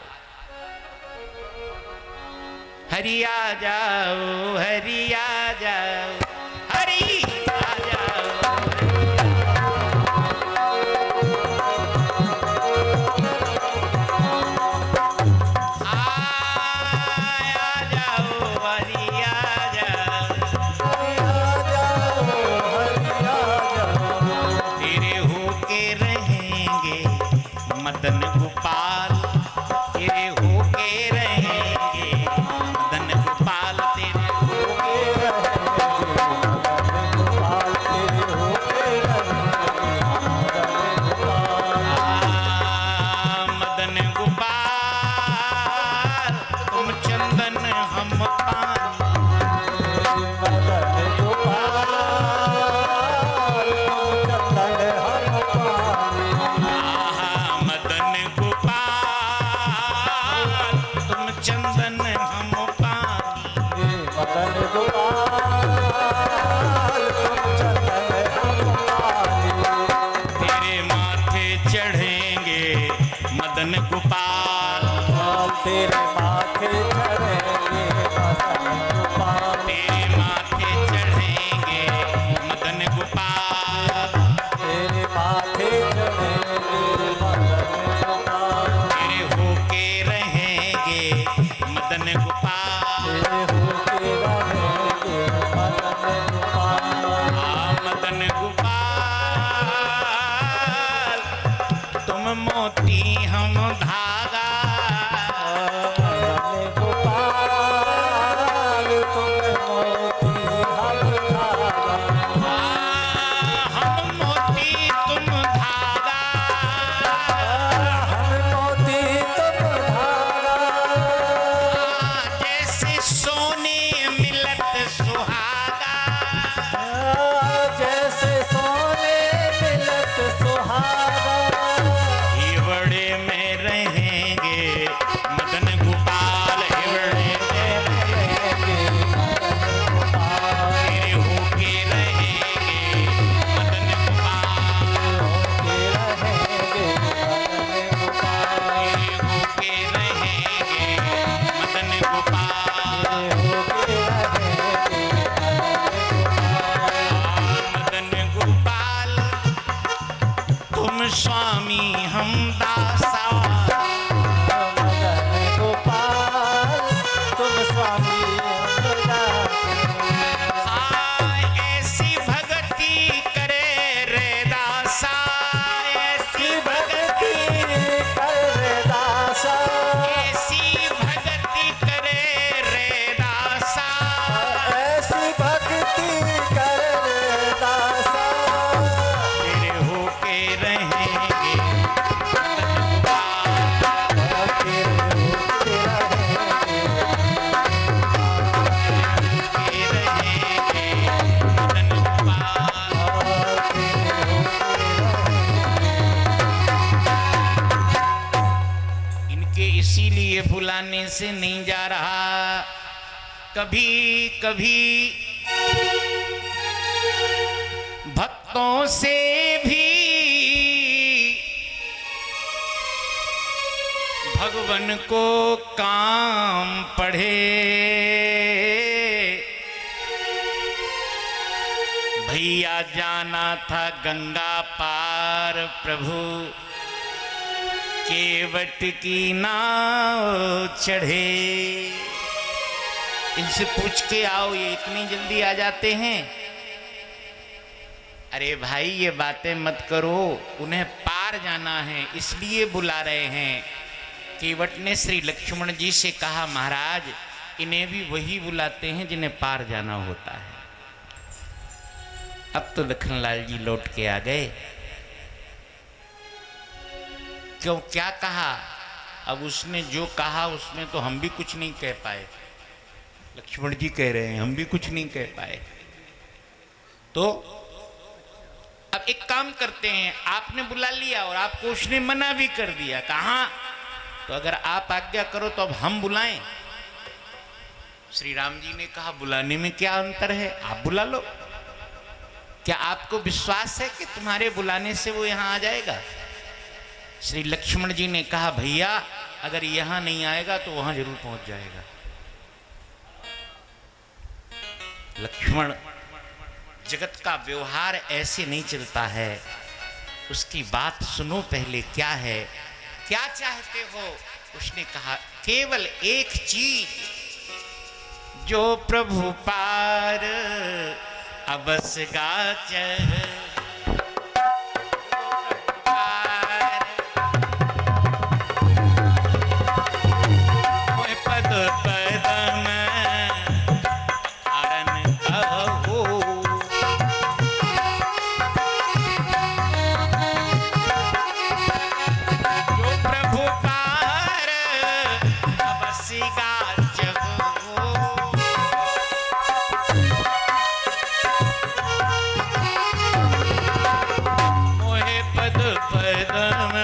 हरि आ जाओ, हरि आ जाओ, हरि आ जाओ। मदन गोपाल तेरे होके रहेंगे, मदन गोपाल तेरे होके मदन गोपाल तुम चंदन हम तेरे माथे चढ़ेंगे मदन गोपाल, तेरे माथे चढ़ेंगे मदन गोपाल, तेरे होके रहेंगे मदन गोपाल, तेरे होके रहेंगे मदन गोपाल। मदन गोपाल तुम मोती हम धागा, से नहीं जा रहा। कभी कभी भक्तों से भी भगवान को काम पड़े। भैया जाना था गंगा पार, प्रभु केवट की नाव चढ़े। इनसे पूछ के आओ, ये इतनी जल्दी आ जाते हैं? अरे भाई ये बातें मत करो, उन्हें पार जाना है इसलिए बुला रहे हैं। केवट ने श्री लक्ष्मण जी से कहा, महाराज इन्हें भी वही बुलाते हैं जिन्हें पार जाना होता है। अब तो लखनलाल जी लौट के आ गए। क्यों, क्या कहा? अब उसने जो कहा उसमें तो हम भी कुछ नहीं कह पाए। लक्ष्मण जी कह रहे हैं हम भी कुछ नहीं कह पाए। तो अब एक काम करते हैं, आपने बुला लिया और आपको उसने मना भी कर दिया। कहा तो अगर आप आज्ञा करो तो अब हम बुलाएं। श्री राम जी ने कहा, बुलाने में क्या अंतर है, आप बुला लो। क्या आपको विश्वास है कि तुम्हारे बुलाने से वो यहां आ जाएगा? श्री लक्ष्मण जी ने कहा, भैया अगर यहां नहीं आएगा तो वहां जरूर पहुंच जाएगा। लक्ष्मण, जगत का व्यवहार ऐसे नहीं चलता है, उसकी बात सुनो पहले क्या है, क्या चाहते हो? उसने कहा, केवल एक चीज, जो प्रभु पार अबस गाच पद पदम कारण कहो। जो प्रभु पार अबस गाच मोहे पद पदम।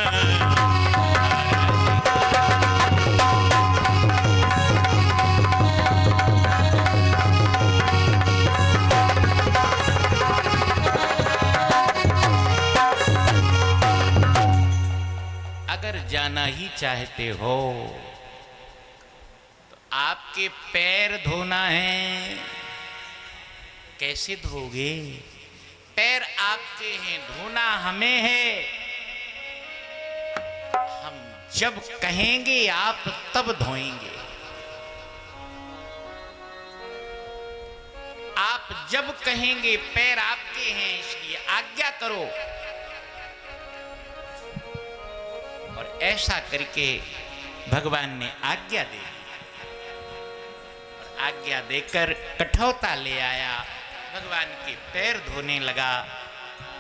अगर जाना ही चाहते हो तो आपके पैर धोना है। कैसे धोगे? पैर आपके हैं, धोना हमें है। हम जब कहेंगे आप तब धोएंगे। आप जब कहेंगे, पैर आपके हैं इसलिए आज्ञा करो। और ऐसा करके भगवान ने आज्ञा दे दी। आज्ञा देकर कठौता ले आया, भगवान के पैर धोने लगा।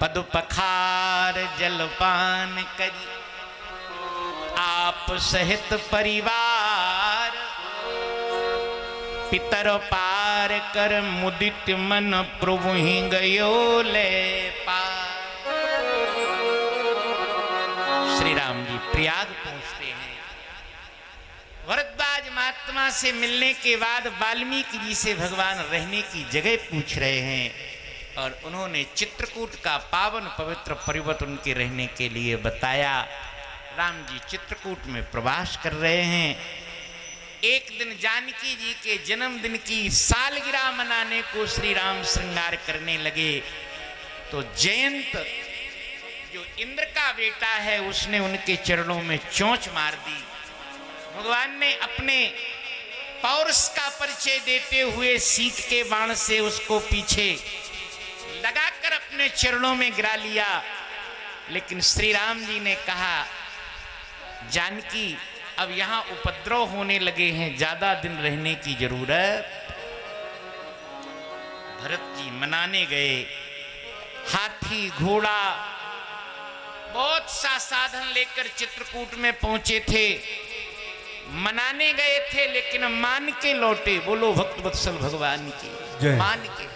पद पखार जलपान करी आप सहित परिवार, पितर पार कर मुदित मन प्रभु ही गयो ले पार। श्री राम जी प्रयाग पहुंचते हैं। भरद्वाज महात्मा से मिलने के बाद वाल्मीकि जी से भगवान रहने की जगह पूछ रहे हैं और उन्होंने चित्रकूट का पावन पवित्र पर्वत उनके रहने के लिए बताया। राम जी चित्रकूट में प्रवास कर रहे हैं। एक दिन जानकी जी के जन्मदिन की सालगिरह मनाने को श्री राम श्रृंगार करने लगे तो जयंत जो इंद्र का बेटा है उसने उनके चरणों में चोंच मार दी। भगवान ने अपने पौरुष का परिचय देते हुए सीख के बाण से उसको पीछे लगाकर अपने चरणों में गिरा लिया। लेकिन श्री राम जी ने कहा, जानकी अब यहां उपद्रव होने लगे हैं, ज्यादा दिन रहने की जरूरत। भरत जी मनाने गए। हाथी घोड़ा बहुत सा साधन लेकर चित्रकूट में पहुंचे थे। मनाने गए थे लेकिन मान के लौटे। बोलो भक्त वत्सल भगवान की। मान के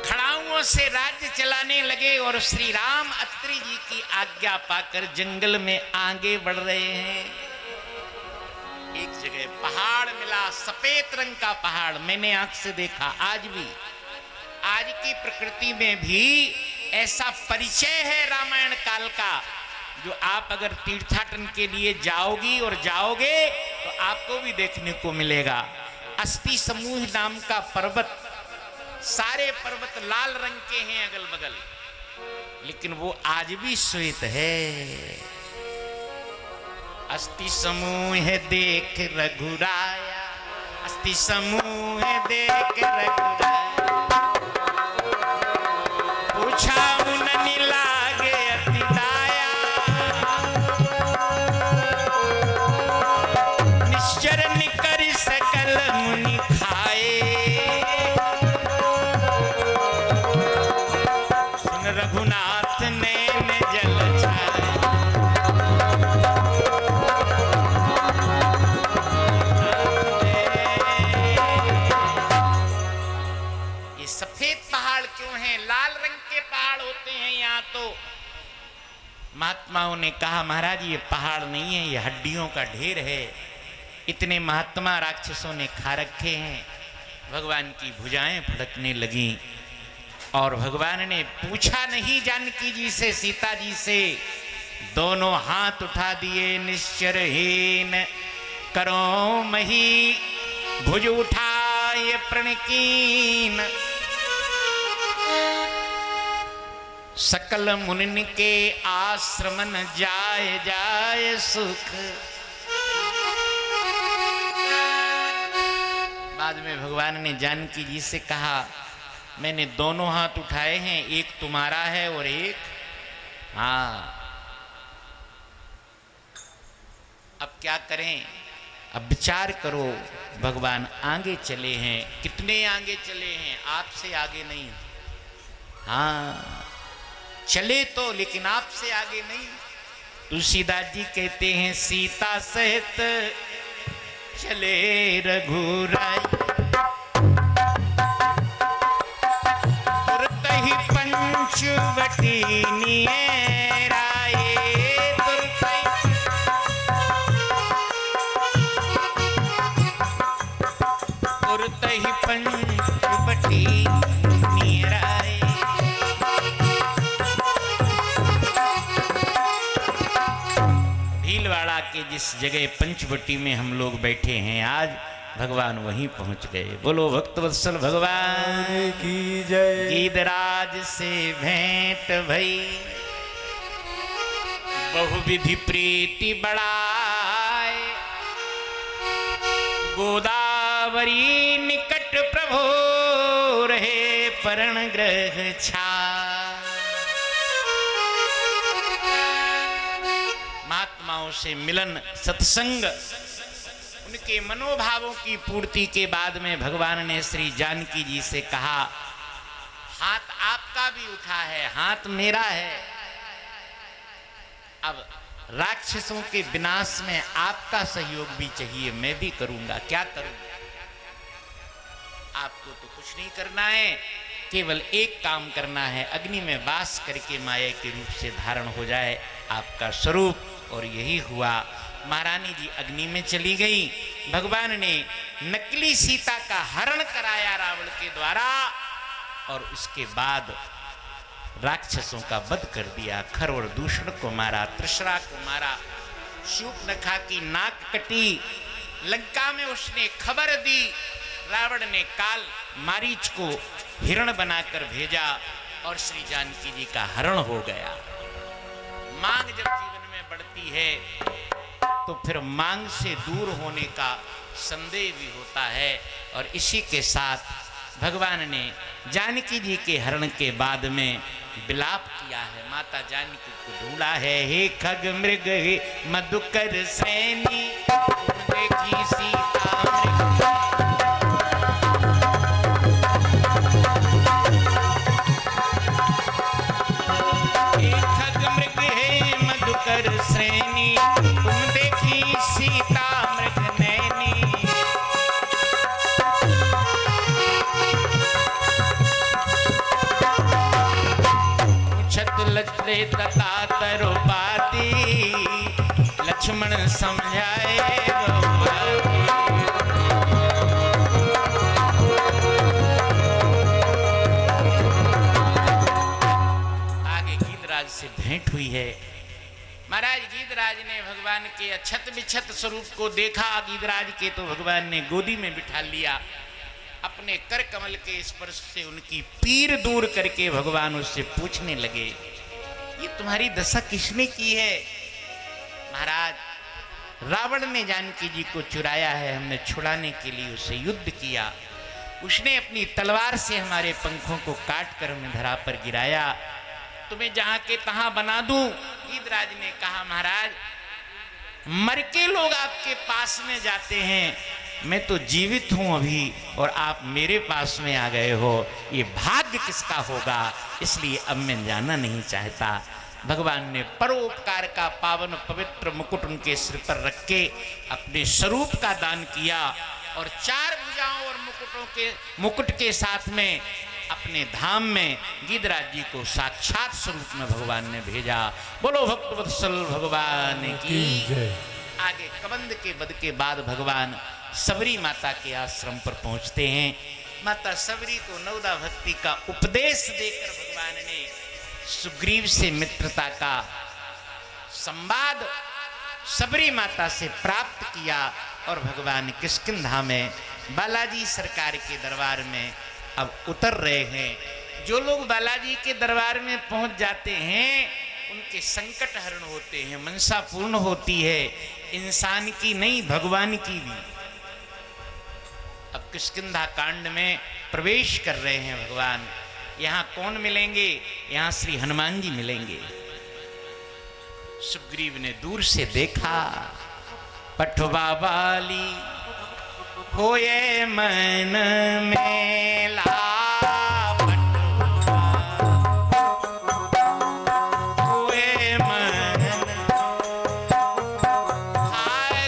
खड़ाऊओं से राज्य चलाने लगे और श्री राम अत्रि जी की आज्ञा पाकर जंगल में आगे बढ़ रहे हैं। एक जगह पहाड़ मिला, सफेद रंग का पहाड़, मैंने आंख से देखा। आज भी, आज की प्रकृति में भी ऐसा परिचय है रामायण काल का, जो आप अगर तीर्थाटन के लिए जाओगी और जाओगे तो आपको भी देखने को मिलेगा। अस्थि समूह नाम का पर्वत, सारे पर्वत लाल रंग के हैं अगल बगल, लेकिन वो आज भी श्वेत है। अस्थि समूह देख रघुराया, अस्थि समूह देख रघुराया, पूछा मुनि लागे अति दाया, निश्चर निकर सकल मुनि खाए, सुन रघुनाथ नैन जल छाए। ये सफेद पहाड़ क्यों हैं? लाल रंग के पहाड़ होते हैं यहाँ तो। महात्माओं ने कहा महाराज ये पहाड़ नहीं है, ये हड्डियों का ढेर है। इतने महात्मा राक्षसों ने खा रखे हैं। भगवान की भुजाएं फड़कने लगी और भगवान ने पूछा नहीं जानकी जी से, सीता जी से, दोनों हाथ उठा दिए। निश्चरहीन करो मही, भुज उठाए प्रणकीन, सकल मुनि के आश्रमन जाय जाय सुख। बाद में भगवान ने जानकी जी से कहा मैंने दोनों हाथ उठाए हैं, एक तुम्हारा है और एक हाँ, अब क्या करें? अब विचार करो। भगवान आगे चले हैं, कितने आगे चले हैं, आपसे आगे नहीं। हाँ चले तो, लेकिन आपसे आगे नहीं। तुलसीदास जी कहते हैं सीता सहित चले रघुराई, तुरत ही पंचवटी नियराए, तुरत ही पंचवटी नियराए। भीलवाड़ा के जिस जगह पंचवटी में हम लोग बैठे हैं आज, भगवान वहीं पहुंच गए। बोलो भक्तवत्सल भगवान की जय। गीधराज से भेंट भई, बहुविधि प्रीति बढ़ाए, गोदावरी निकट प्रभु रहे परण ग्रह छाए। महात्माओं से मिलन, सत्संग, उनके मनोभावों की पूर्ति के बाद में भगवान ने श्री जानकी जी से कहा हाथ आपका भी उठा है, हाथ मेरा है। अब राक्षसों के विनाश में आपका सहयोग भी चाहिए, मैं भी करूंगा। क्या करूंगा? आपको तो कुछ नहीं करना है, केवल एक काम करना है, अग्नि में वास करके माया के रूप से धारण हो जाए आपका स्वरूप। और यही हुआ। महारानी जी अग्नि में चली गई। भगवान ने नकली सीता का हरण कराया रावण के द्वारा, और उसके बाद राक्षसों का वध कर दिया। खर और दूषण को मारा, त्रिशरा को मारा, शूर्पणखा की नाक कटी। लंका में उसने खबर दी। रावण ने काल मारीच को हिरण बनाकर भेजा और श्री जानकी जी का हरण हो गया। मांग जब जीवन में बढ़ती है तो फिर मांग से दूर होने का संदेह भी होता है। और इसी के साथ भगवान ने जानकी जी के हरण के बाद में विलाप किया है। माता जानकी को ढूंढा है, हे खग मृग हे मधुकर सैनी, देखी सीता मृग। हे खग मृग हे मधुकर श्रेणी, तुम देखी सीता मृग नैनी। लचरे तथा तरो पाती, लक्ष्मण समझाए गीधराज ने भगवान के अछत बिछत स्वरूप को देखा। गीधराज के तो भगवान ने गोदी में बिठा लिया। अपने कर कमल के स्पर्श से उनकी पीर दूर करके भगवान उससे पूछने लगे, ये तुम्हारी दशा किसने की है? महाराज, रावण ने जानकी जी को चुराया है, हमने छुड़ाने के लिए उससे युद्ध किया। उसने अपनी तलवार से हमारे पंखों को काट कर हमें धरा पर गिराया। तुम्हें जहां के तहां बना दूं। गीधराज ने कहा, महाराज, मर के लोग आपके पास में जाते हैं, मैं तो जीवित हूं अभी और आप मेरे पास में आ गए हो, ये भाग्य किसका होगा? इसलिए अब मैं जाना नहीं चाहता। भगवान ने परोपकार का पावन पवित्र मुकुट उनके सिर पर रख के अपने स्वरूप का दान किया और 4 भुजाओं और मुकुट के साथ में अपने धाम में गीधराज जी को साक्षात स्वरूप में भगवान ने भेजा। बोलो भक्तवत्सल भगवान की। आगे कबंध के वध के बाद भगवान सबरी माता के आश्रम पर पहुंचते हैं। माता सबरी को नवदा भक्ति का उपदेश देकर भगवान ने सुग्रीव से मित्रता का संवाद सबरी माता से प्राप्त किया और भगवान किष्किंधा में बालाजी सरकार के दरबार में अब उतर रहे हैं। जो लोग बालाजी के दरबार में पहुंच जाते हैं उनके संकट हरण होते हैं, मनसा पूर्ण होती है, इंसान की नहीं भगवान की भी। अब किष्किंधा कांड में प्रवेश कर रहे हैं भगवान। यहाँ कौन मिलेंगे? यहाँ श्री हनुमान जी मिलेंगे। सुग्रीव ने दूर से देखा, पठवा वाली होए मन मेला, होए मन भाग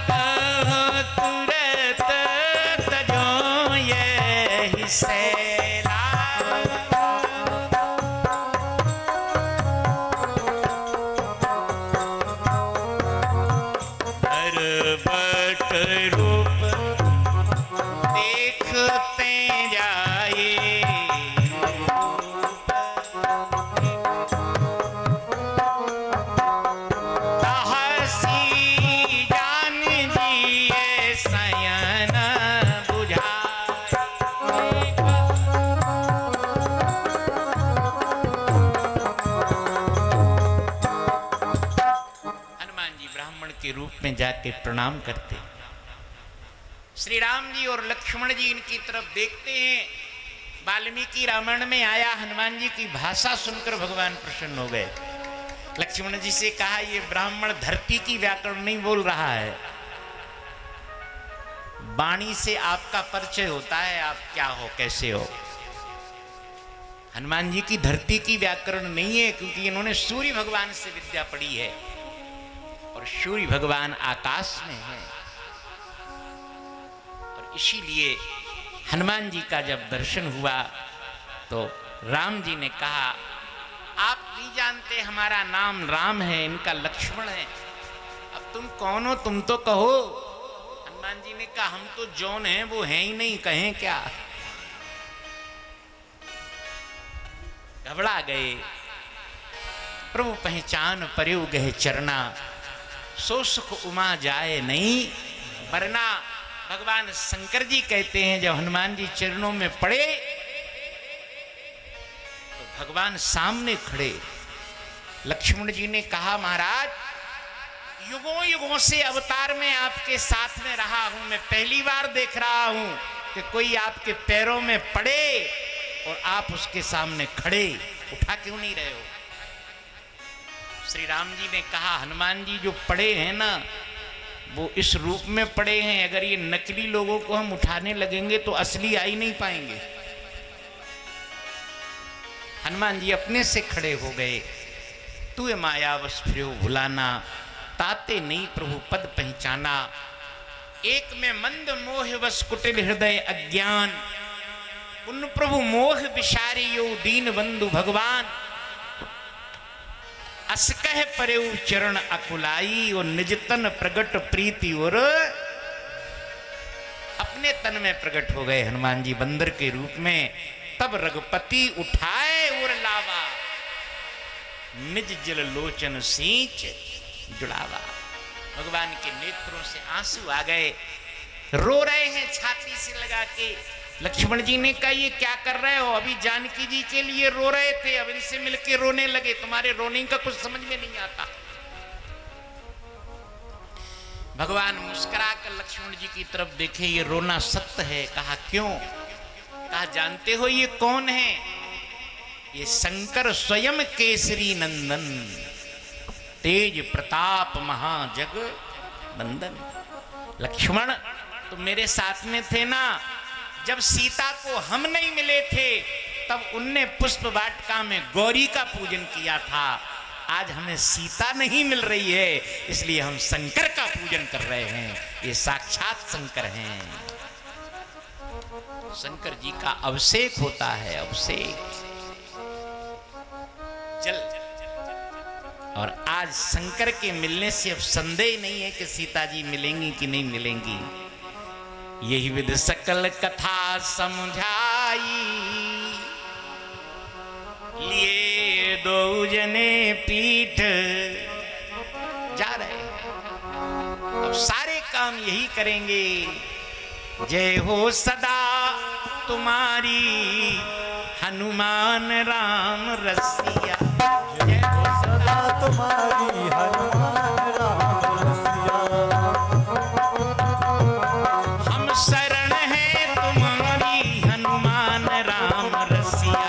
तुरत तजो ये सेला। बट रूप देखते जाए, हसी जान जिए सयन बुझाए। हनुमान जी ब्राह्मण के रूप में जाके प्रणाम करते। श्री राम जी और लक्ष्मण जी इनकी तरफ देखते हैं। वाल्मीकि रामायण में आया, हनुमान जी की भाषा सुनकर भगवान प्रसन्न हो गए। लक्ष्मण जी से कहा, ये ब्राह्मण धरती की व्याकरण नहीं बोल रहा है, वाणी से आपका परिचय होता है, आप क्या हो, कैसे हो। हनुमान जी की धरती की व्याकरण नहीं है, क्योंकि इन्होंने सूर्य भगवान से विद्या पढ़ी है और सूर्य भगवान आकाश में है। इसीलिए हनुमान जी का जब दर्शन हुआ तो राम जी ने कहा, आप नहीं जानते हमारा नाम राम है, इनका लक्ष्मण है, अब तुम कौन हो, तुम तो कहो। हनुमान जी ने कहा, हम तो जौन हैं वो हैं ही नहीं, कहें क्या। घबरा गए। प्रभु पहचान पर्यु गए चरना, सो सुख उमा जाए नहीं वरना। भगवान शंकर जी कहते हैं, जब हनुमान जी चरणों में पड़े तो भगवान सामने खड़े। लक्ष्मण जी ने कहा, महाराज, युगों युगों से अवतार में आपके साथ में रहा हूं, मैं पहली बार देख रहा हूं कि कोई आपके पैरों में पड़े और आप उसके सामने खड़े, उठा क्यों नहीं रहे हो। श्री राम जी ने कहा, हनुमान जी जो पड़े हैं ना, वो इस रूप में पड़े हैं, अगर ये नकली लोगों को हम उठाने लगेंगे तो असली आ ही नहीं पाएंगे। हनुमान जी अपने से खड़े हो गए। तू मायावश फिरो भुलाना, ताते नहीं प्रभु पद पहचाना। एक में मंद मोह वश कुटिल हृदय अज्ञान, पुन प्रभु मोह विशारियो दीन बंधु भगवान। अस कह परेउ चरण अकुलाई और निज तन प्रगट प्रीति और अपने तन में प्रकट हो गए हनुमान जी बंदर के रूप में। तब रघुपति उठाए और लावा, निज जल लोचन सींच जुड़ावा। भगवान के नेत्रों से आंसू आ गए, रो रहे हैं छाती से लगा के। लक्ष्मण जी ने कहा ये क्या कर रहे हो? अभी जानकी जी के लिए रो रहे थे, अब इनसे मिलके रोने लगे, तुम्हारे रोने का कुछ समझ में नहीं आता। भगवान मुस्कुराकर लक्ष्मण जी की तरफ देखे, ये रोना सत्य है। कहा क्यों? कहा जानते हो ये कौन है? ये शंकर स्वयं केसरी नंदन, तेज प्रताप महाजग बंदन। लक्ष्मण तुम मेरे साथ में थे ना, जब सीता को हम नहीं मिले थे तब उनने पुष्प वाटिका में गौरी का पूजन किया था। आज हमें सीता नहीं मिल रही है, इसलिए हम शंकर का पूजन कर रहे हैं। ये साक्षात शंकर हैं। शंकर जी का अभिषेक होता है, अभिषेक जल। और आज शंकर के मिलने से अब संदेह नहीं है कि सीता जी मिलेंगी कि नहीं मिलेंगी। यही विध सकल कथा समझाई, लिए दो जने पीठ जा रहे हैं। अब सारे काम यही करेंगे। जय हो सदा तुम्हारी हनुमान राम रसिया, जय हो सदा तुम्हारी हनुमान राम रसिया। हम शरण है तुम्हारी हनुमान राम रसिया,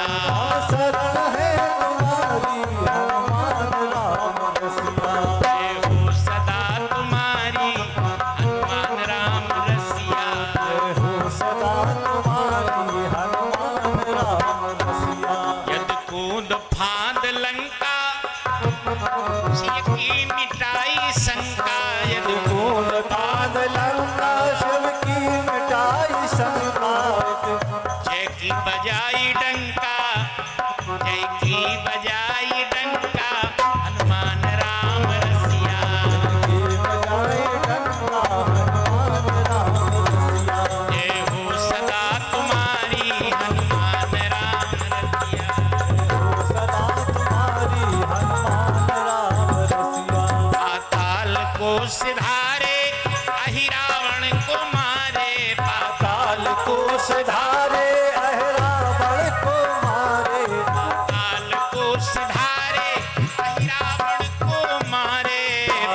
शरण है तुम्हारी हनुमान राम रसिया। जय हो सदा तुम्हारी हनुमान राम रसिया, जय हो सदा तुम्हारी हनुमान राम रसिया। यद कूद फाद लंका शिव की मिटाई शंका, यद कूद फाद लंका शिव की मिटाई शंका। जय की बजाई डंका, जय की बजाई डंका, हनुमान राम रसिया। की बजाए डंका हनुमान राम रसिया। जय हो सदा तुम्हारी हनुमान राम रसिया, सदा तुम्हारी हनुमान राम रसिया। पाताल को सिधारे अहि रावण को मारे, काल को सिधारे अहिरावण को मारे। पाताल को सिधारे अहि रावण को मारे,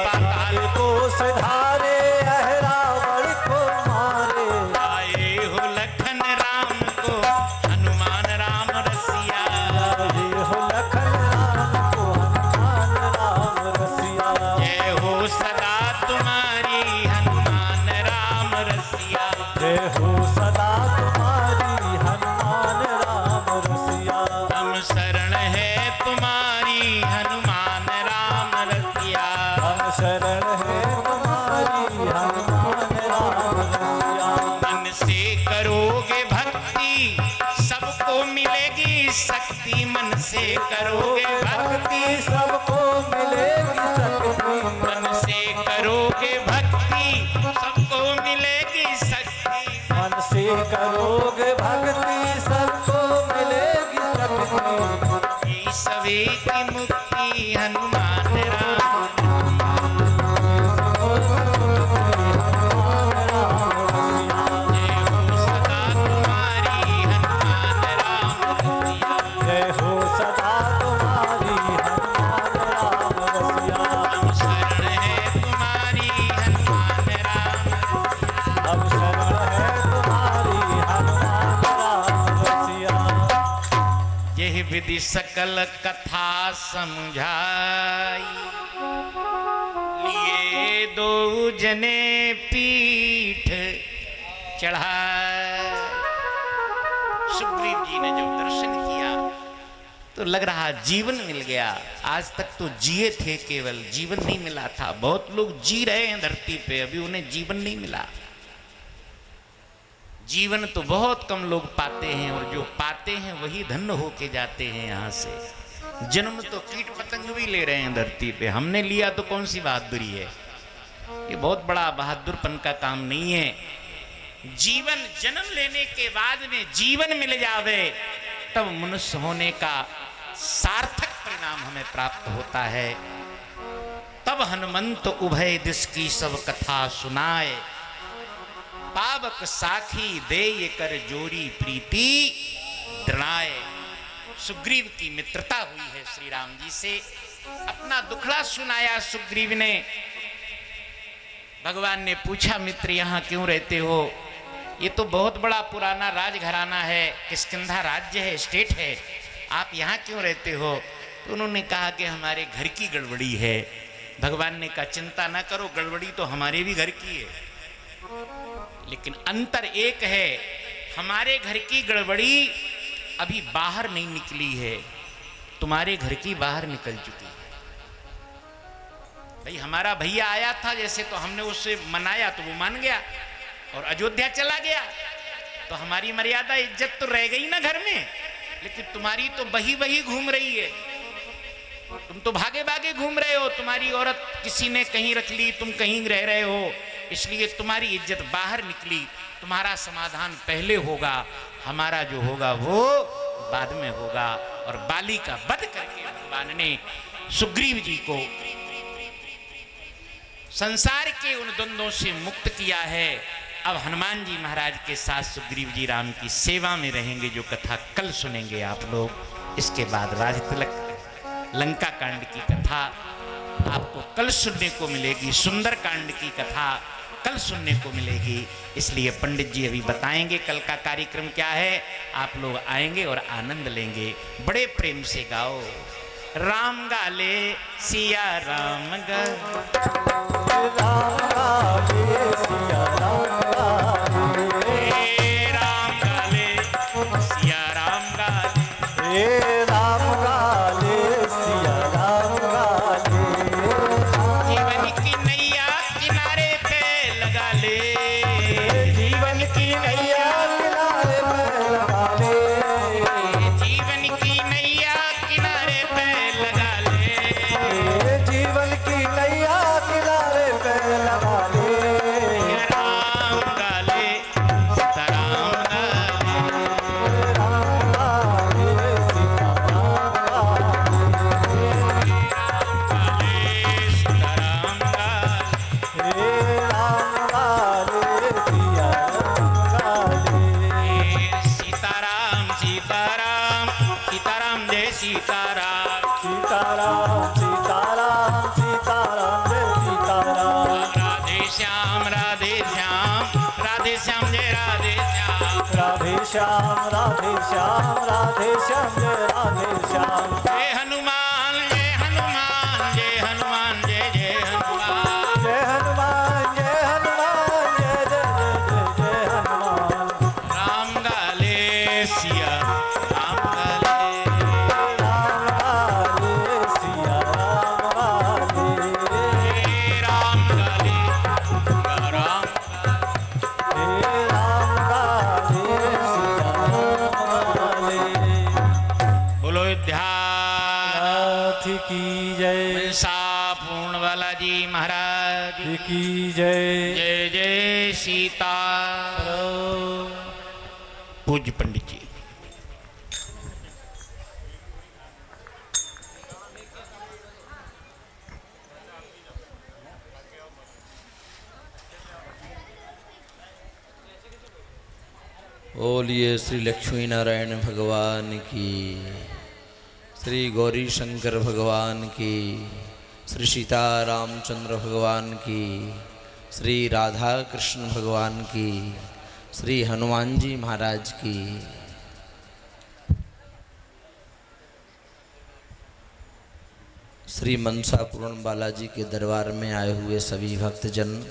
काल को सिधारे अहिरावण को मारे। आए हो लखन राम को हनुमान राम रसिया, ये हो लखन राम को हनुमान राम रसिया। जय हो सदा तुम्हारी हनुमान राम रसिया, जय हो सदा तुम्हारी हनुमान राम रसिया। हम शरण है तुम्हारी हनुमान राम रसिया, हम शरण है तुम्हारी हनुमान राम रसिया। मन से करोगे भक्ति सबको मिलेगी शक्ति, मन से करोगे भक्ति, भक्ति सबको मिलेगी शक्ति। मन से करोगे भक्ति सबको मिलेगी शक्ति, मन से करोगे भक्ति सबको मिलेगी शक्ति। ये सभी की मुक्ति हनुमान राम, हनुमान राम रसिया। जय हो सदा तुम्हारी हनुमान राम रसिया, जय हो सदा तुम्हारी हनुमान राम रसिया। हम शरण है तुम्हारी हनुमान राम रसिया, अब शरण है तुम्हारी हनुमान राम रसिया। यह विधि सकल कथा समझाई, लिए दो जने पीठ चढ़ाए। सुग्रीव जी ने जब दर्शन किया तो लग रहा जीवन मिल गया। आज तक तो जिए थे, केवल जीवन नहीं मिला था। बहुत लोग जी रहे हैं धरती पे, अभी उन्हें जीवन नहीं मिला। जीवन तो बहुत कम लोग पाते हैं, और जो पाते हैं वही धन्य होके जाते हैं यहाँ से। जन्म तो कीट पतंग भी ले रहे हैं धरती पे, हमने लिया तो कौन सी बहादुरी है? ये बहुत बड़ा बहादुरपन का काम नहीं है। जीवन जन्म लेने के बाद में जीवन मिल जावे तब मनुष्य होने का सार्थक परिणाम हमें प्राप्त होता है। तब हनुमंत उभय दिस की सब कथा सुनाए, पावक साखी देय कर जोरी प्रीति दृढ़ाए। सुग्रीव की मित्रता हुई है श्री राम जी से, अपना दुखड़ा सुनाया सुग्रीव ने। भगवान ने पूछा, मित्र यहाँ क्यों रहते हो? ये तो बहुत बड़ा पुराना राजघराना है, किष्किंधा राज्य है, स्टेट है, आप यहाँ क्यों रहते हो? तो उन्होंने कहा कि हमारे घर की गड़बड़ी है। भगवान ने कहा, चिंता ना करो, गड़बड़ी तो हमारे भी घर की है, लेकिन अंतर एक है, हमारे घर की गड़बड़ी अभी बाहर नहीं निकली है, तुम्हारे घर की बाहर निकल चुकी है। भाई हमारा भैया आया था जैसे, तो हमने उससे मनाया तो वो मान गया और अयोध्या चला गया, तो हमारी मर्यादा इज्जत तो रह गई ना घर में। लेकिन तुम्हारी तो बही बही घूम रही है, तुम तो भागे भागे घूम रहे हो, तुम्हारी औरत किसी ने कहीं रख ली, तुम कहीं रह रहे हो, इसलिए तुम्हारी इज्जत बाहर निकली। तुम्हारा समाधान पहले होगा, हमारा जो होगा वो बाद में होगा। और बाली का वध करके भगवान ने सुग्रीव जी को संसार के उन द्वंद्वों से मुक्त किया है। अब हनुमान जी महाराज के साथ सुग्रीव जी राम की सेवा में रहेंगे, जो कथा कल सुनेंगे आप लोग। इसके बाद राजतिलक लंका कांड की कथा आपको कल सुनने को मिलेगी, सुंदर कांड की कथा कल सुनने को मिलेगी। इसलिए पंडित जी अभी बताएंगे कल का कार्यक्रम क्या है, आप लोग आएंगे और आनंद लेंगे। बड़े प्रेम से गाओ, राम गाले सिया राम गा, राम गाले सिया राम गाले, राम गाले सिया राम गाले, राम गाले सिया राम गाले, जीवन की नैया किनारे पे लगा ले, जीवन की नैया किनारे पे लगा ले, जीवन की नैया किनारे पे लगा ले, जीवन की नैया किनारे पे लगा ले, राम गाले सीताराम गाले, राम गाले सीता राम गाले, सीताराम गाले, राम गाले सिया राम गाले, सीताराम सीताराम सीताराम जय सीताराम, सीताराम सीताराम सीताराम जय सीताराम, राधे श्याम राधे श्याम राधे श्याम जय राधे श्याम, राधे श्याम राधे श्याम राधे श्याम जय राधे श्याम, जय हनुमान जय हनुमान जय हनुमान जय जय हनुमान, जय हनुमान जय हनुमान जय जय जय जय हनुमान, राम गाले सिया राम गाले, राम गाले सिया राम गाले, राम गाले सिया राम, हे राम गाले सिया राम गाले, बोलो ध्यान नाथ की जय, सा पूर्ण बालाजी महाराज की जय, जय जय सीता। पूज्य पंडित जी। बोलिए श्री लक्ष्मी नारायण भगवान की, श्री गौरी शंकर भगवान की, श्री सीता रामचंद्र भगवान की, श्री राधा कृष्ण भगवान की, श्री हनुमान जी महाराज की। श्री मनसा पूर्ण बालाजी के दरबार में आए हुए सभी भक्तजन,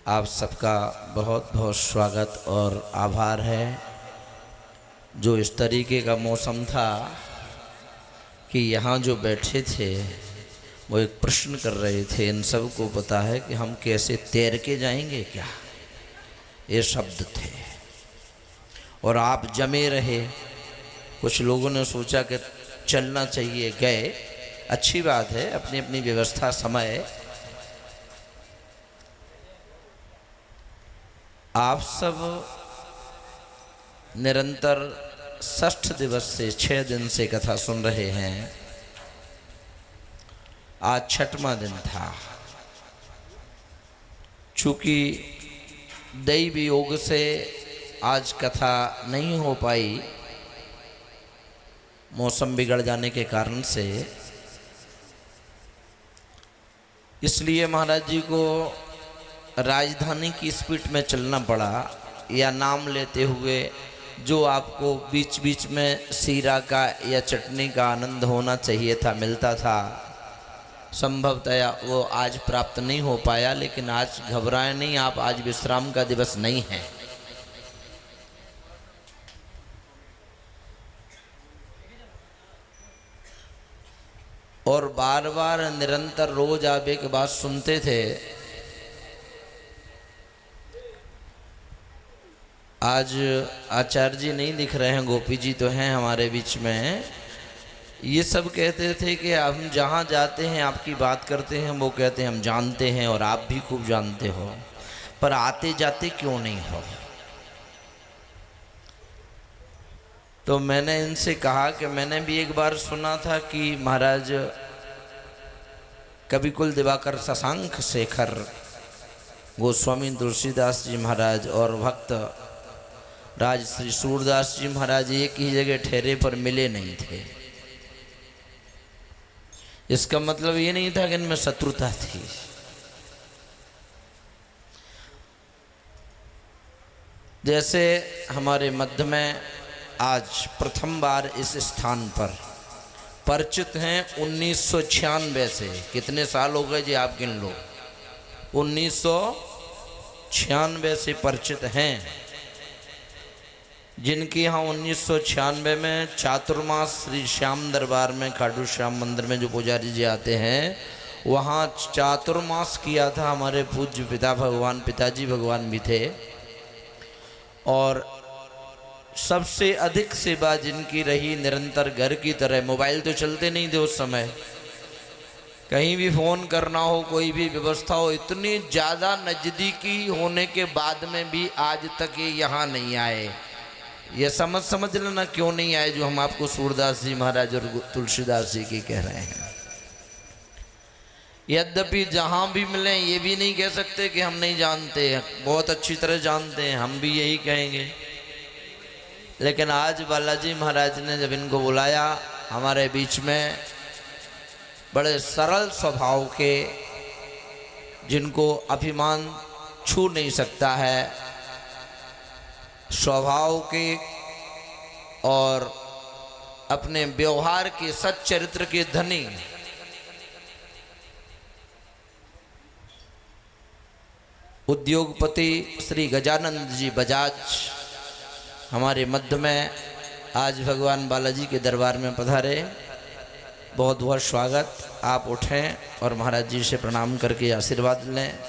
आप सबका बहुत बहुत स्वागत और आभार है। जो इस तरीके का मौसम था कि यहाँ जो बैठे थे वो एक प्रश्न कर रहे थे, इन सब को पता है कि हम कैसे तैर के जाएंगे क्या, ये शब्द थे। और आप जमे रहे, कुछ लोगों ने सोचा कि चलना चाहिए, गए, अच्छी बात है, अपनी अपनी व्यवस्था समय। आप सब निरंतर 6 दिवस से 6 दिन से कथा सुन रहे हैं। आज छठवां दिन था। चूँकि दैव योग से आज कथा नहीं हो पाई, मौसम बिगड़ जाने के कारण से, इसलिए महाराज जी को राजधानी की स्पीड में चलना पड़ा, या नाम लेते हुए जो आपको बीच बीच में सीरा का या चटनी का आनंद होना चाहिए था, मिलता था, संभवतया वो आज प्राप्त नहीं हो पाया। लेकिन आज घबराएं नहीं आप, आज विश्राम का दिवस नहीं है। और बार बार निरंतर रोज आप एक बात सुनते थे, आज आचार्य जी नहीं दिख रहे हैं, गोपी जी तो हैं हमारे बीच में। ये सब कहते थे कि हम जहाँ जाते हैं आपकी बात करते हैं, वो कहते हैं हम जानते हैं और आप भी खूब जानते हो, पर आते जाते क्यों नहीं हो। तो मैंने इनसे कहा कि मैंने भी एक बार सुना था कि महाराज कविकुल दिवाकर शशांक शेखर गोस्वामी तुलसीदास जी महाराज और भक्त राज श्री सूरदास जी महाराज एक ही जगह ठहरे पर मिले नहीं थे। इसका मतलब ये नहीं था कि इनमें शत्रुता थी। जैसे हमारे मध्य में आज प्रथम बार इस स्थान पर परिचित हैं 1996 से। कितने साल हो गए जी आप गिन लो। 1996 से परिचित हैं, जिनके यहाँ 1996 में चातुर्मास श्री श्याम दरबार में खाटू श्याम मंदिर में जो पुजारी जी आते हैं, वहाँ चातुर्मास किया था हमारे पूज्य पिता भगवान, पिताजी भगवान भी थे। और सबसे अधिक सेवा जिनकी रही निरंतर घर की तरह, मोबाइल तो चलते नहीं थे उस समय, कहीं भी फ़ोन करना हो, कोई भी व्यवस्था हो, इतनी ज़्यादा नज़दीकी होने के बाद में भी आज तक ये यहाँ नहीं आए। ये समझ लेना क्यों नहीं आए, जो हम आपको सूरदास जी महाराज और तुलसीदास जी की कह रहे हैं। यद्यपि जहाँ भी मिलें ये भी नहीं कह सकते कि हम नहीं जानते हैं, बहुत अच्छी तरह जानते हैं, हम भी यही कहेंगे। लेकिन आज बालाजी महाराज ने जब इनको बुलाया हमारे बीच में, बड़े सरल स्वभाव के, जिनको अभिमान छू नहीं सकता है, स्वभाव के और अपने व्यवहार के सच्चरित्र के धनी उद्योगपति श्री गजानंद जी बजाज हमारे मध्य में आज भगवान बालाजी के दरबार में पधारे। बहुत बहुत स्वागत। आप उठें और महाराज जी से प्रणाम करके आशीर्वाद लें।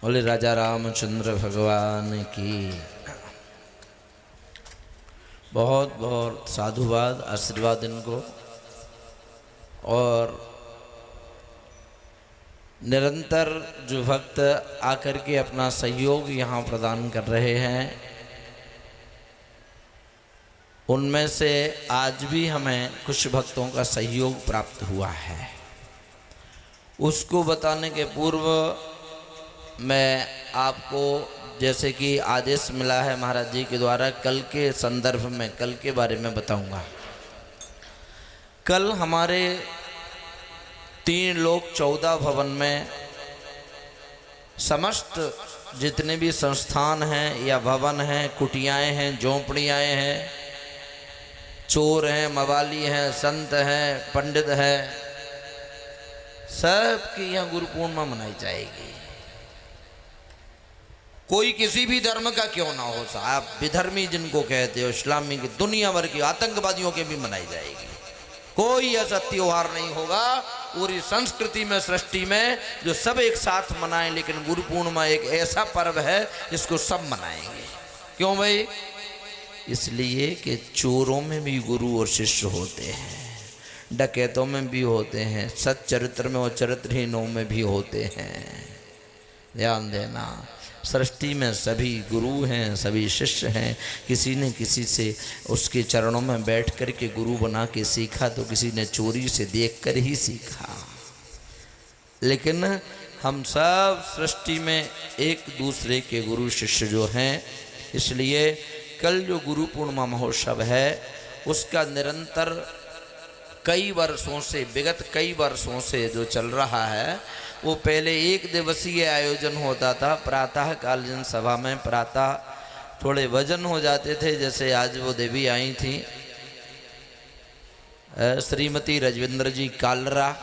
बोले राजा रामचंद्र भगवान की बहुत बहुत साधुवाद, आशीर्वाद इनको। और निरंतर जो भक्त आकर के अपना सहयोग यहाँ प्रदान कर रहे हैं, उनमें से आज भी हमें कुछ भक्तों का सहयोग प्राप्त हुआ है। उसको बताने के पूर्व मैं आपको, जैसे कि आदेश मिला है महाराज जी के द्वारा, कल के संदर्भ में, कल के बारे में बताऊंगा। कल हमारे 3 लोक 14 भवन में समस्त जितने भी संस्थान हैं या भवन हैं, कुटियाएं हैं, झोंपड़ियाँ हैं, चोर हैं, मवाली हैं, संत हैं, पंडित हैं, सब की यहाँ गुरु पूर्णिमा मनाई जाएगी। कोई किसी भी धर्म का क्यों ना हो, आप विधर्मी जिनको कहते हो, इस्लामी की दुनिया भर की आतंकवादियों के भी मनाई जाएगी। कोई ऐसा त्योहार नहीं होगा पूरी संस्कृति में, सृष्टि में, जो सब एक साथ मनाएं। लेकिन गुरु पूर्णिमा एक ऐसा पर्व है जिसको सब मनाएंगे। क्यों भाई? इसलिए कि चोरों में भी गुरु और शिष्य होते हैं, डकैतों में भी होते हैं, सच्चरित्र में और चरित्रहीनों में भी होते हैं। ध्यान देना, सृष्टि में सभी गुरु हैं, सभी शिष्य हैं। किसी ने किसी से उसके चरणों में बैठ कर के गुरु बना के सीखा, तो किसी ने चोरी से देख कर ही सीखा। लेकिन हम सब सृष्टि में एक दूसरे के गुरु शिष्य जो हैं। इसलिए कल जो गुरु पूर्णिमा महोत्सव है उसका निरंतर कई वर्षों से, विगत कई वर्षों से जो चल रहा है, वो पहले एक दिवसीय आयोजन होता था प्रातः कालीन सभा में। प्रातः थोड़े वजन हो जाते थे, जैसे आज वो देवी आई थी श्रीमती रजविंद्र जी कालरा,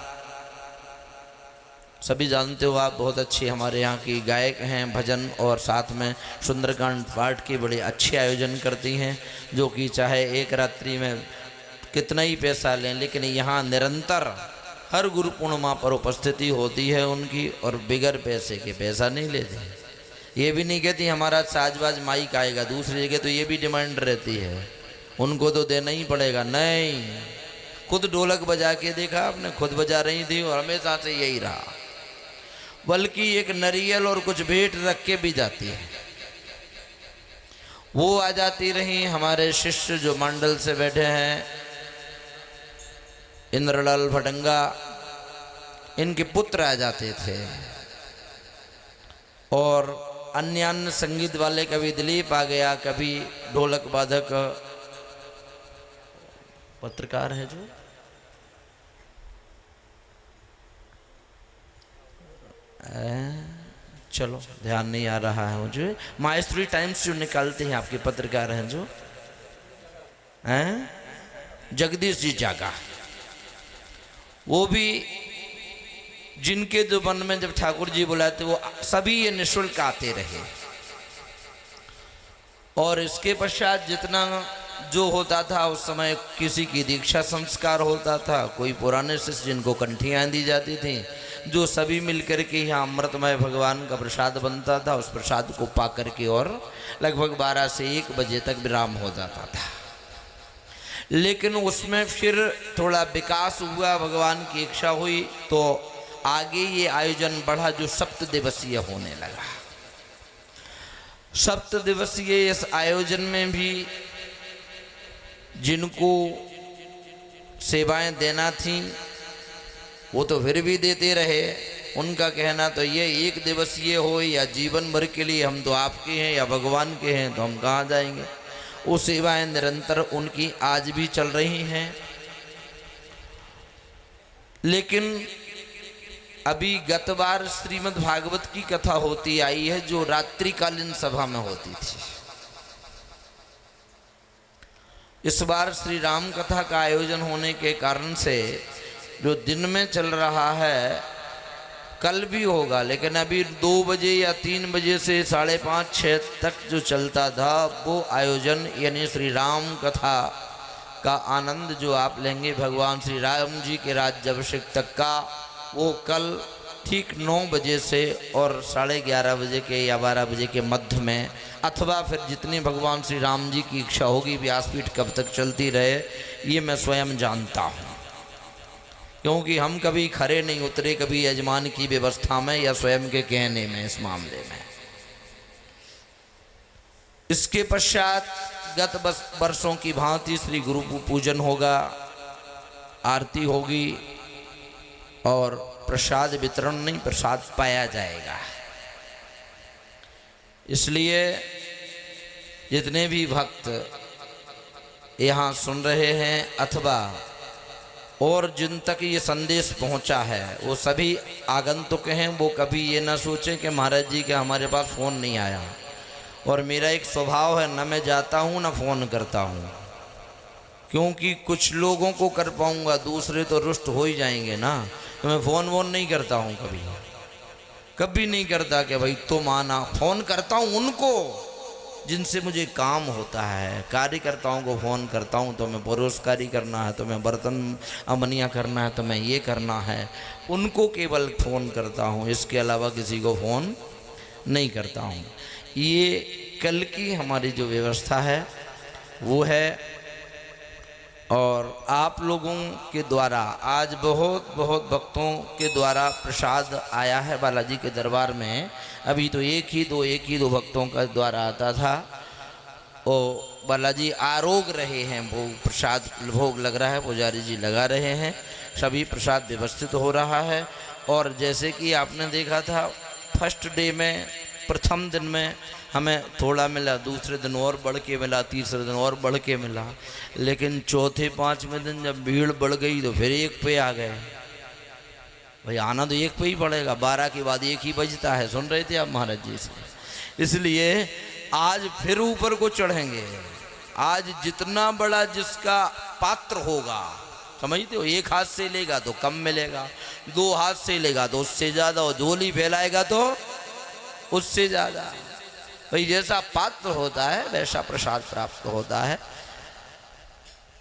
सभी जानते हो आप, बहुत अच्छी हमारे यहाँ की गायक हैं, भजन और साथ में सुंदरकांड पाठ के बड़े अच्छे आयोजन करती हैं, जो कि चाहे एक रात्रि में कितना ही पैसा लें, लेकिन यहाँ निरंतर हर गुरु पूर्णिमा पर उपस्थिति होती है उनकी, और बिगर पैसे के, पैसा नहीं लेते। ये भी नहीं कहती हमारा साजबाज माइक आएगा, दूसरी जगह तो ये भी डिमांड रहती है उनको तो देना ही पड़ेगा। नहीं, खुद ढोलक बजा के देखा आपने, खुद बजा रही थी और हमेशा से यही रहा, बल्कि एक नरियल और कुछ भेंट रख के भी जाती है। वो आ जाती रही। हमारे शिष्य जो मंडल से बैठे हैं, इंद्रलाल भटंगा, इनके पुत्र आ जाते थे, और अन्य संगीत वाले, कभी दिलीप आ गया, कभी ढोलक वादक पत्रकार है जो चलो ध्यान नहीं आ रहा है मुझे, माइस्ट्री टाइम्स जो निकालते हैं आपके पत्रकार हैं जो हैं, जगदीश जी जागा, वो भी, जिनके जो मन में जब ठाकुर जी बुलाते वो सभी ये निःशुल्क आते रहे। और इसके पश्चात जितना जो होता था उस समय, किसी की दीक्षा संस्कार होता था, कोई पुराने शिष्य जिनको कंठियाँ दी जाती थी, जो सभी मिलकर के यहाँ अमृतमय भगवान का प्रसाद बनता था, उस प्रसाद को पा करके और लगभग 12 से 1 बजे तक विराम हो जाता था। लेकिन उसमें फिर थोड़ा विकास हुआ, भगवान की इच्छा हुई, तो आगे ये आयोजन बढ़ा जो 7 दिवसीय होने लगा। 7 दिवसीय इस आयोजन में भी जिनको सेवाएं देना थी वो तो फिर भी देते रहे। उनका कहना तो ये 1 दिवसीय हो या जीवन भर के लिए, हम तो आपके हैं या भगवान के हैं, तो हम कहाँ जाएंगे। वो सेवाएं निरंतर उनकी आज भी चल रही हैं। लेकिन अभी गत बार श्रीमद् भागवत की कथा होती आई है जो रात्रिकालीन सभा में होती थी। इस बार श्री राम कथा का आयोजन होने के कारण से जो दिन में चल रहा है, कल भी होगा, लेकिन अभी 2 बजे या 3 बजे से 5:30 6 तक जो चलता था वो आयोजन, यानी श्री राम कथा का आनंद जो आप लेंगे भगवान श्री राम जी के राज्याभिषेक तक का, वो कल ठीक 9 बजे से और 11:30 बजे के या 12 बजे के मध्य में, अथवा फिर जितनी भगवान श्री राम जी की इच्छा होगी, व्यासपीठ कब तक चलती रहे ये मैं स्वयं जानता हूँ, क्योंकि हम कभी खरे नहीं उतरे कभी यजमान की व्यवस्था में या स्वयं के कहने में इस मामले में। इसके पश्चात गत वर्षों की भांति श्री गुरु पूजन होगा, आरती होगी और प्रसाद वितरण नहीं, प्रसाद पाया जाएगा। इसलिए जितने भी भक्त यहाँ सुन रहे हैं अथवा और जिन तक ये संदेश पहुँचा है वो सभी आगंतुक हैं, वो कभी ये ना सोचें कि महाराज जी के हमारे पास फ़ोन नहीं आया। और मेरा एक स्वभाव है, ना मैं जाता हूँ ना फ़ोन करता हूँ, क्योंकि कुछ लोगों को कर पाऊँगा, दूसरे तो रुष्ट हो ही जाएंगे ना, तो मैं फ़ोन वोन नहीं करता हूँ कभी। कभी नहीं करता कि भाई तुम आना। फ़ोन करता हूँ उनको जिनसे मुझे काम होता है, कार्यकर्ताओं को फ़ोन करता हूँ, तो मैं परोसकारी करना है, तो मैं बर्तन अमनिया करना है, तो मैं ये करना है, उनको केवल फ़ोन करता हूँ, इसके अलावा किसी को फ़ोन नहीं करता हूँ। ये कल की हमारी जो व्यवस्था है वो है। और आप लोगों के द्वारा आज बहुत बहुत भक्तों के द्वारा प्रसाद आया है बालाजी के दरबार में। अभी तो एक ही दो भक्तों का द्वारा आता था। वो बालाजी आरोग रहे हैं, वो प्रसाद भोग लग रहा है, पुजारी जी लगा रहे हैं, सभी प्रसाद व्यवस्थित हो रहा है। और जैसे कि आपने देखा था फर्स्ट डे में, प्रथम दिन में हमें थोड़ा मिला, दूसरे दिन और बढ़ के मिला, तीसरे दिन और बढ़ के मिला, लेकिन चौथे पाँचवें दिन जब भीड़ बढ़ गई तो फिर एक पे आ गए। भाई आना तो एक पे ही पड़ेगा, 12 के बाद एक ही बजता है, सुन रहे थे आप महाराज जी से। इसलिए आज फिर ऊपर को चढ़ेंगे। आज जितना बड़ा जिसका पात्र होगा, समझते हो, एक हाथ से लेगा तो कम मिलेगा, 2 हाथ से लेगा तो उससे ज़्यादा, और झोली फैलाएगा तो उससे ज़्यादा। भाई जैसा पात्र होता है वैसा प्रसाद प्राप्त होता है।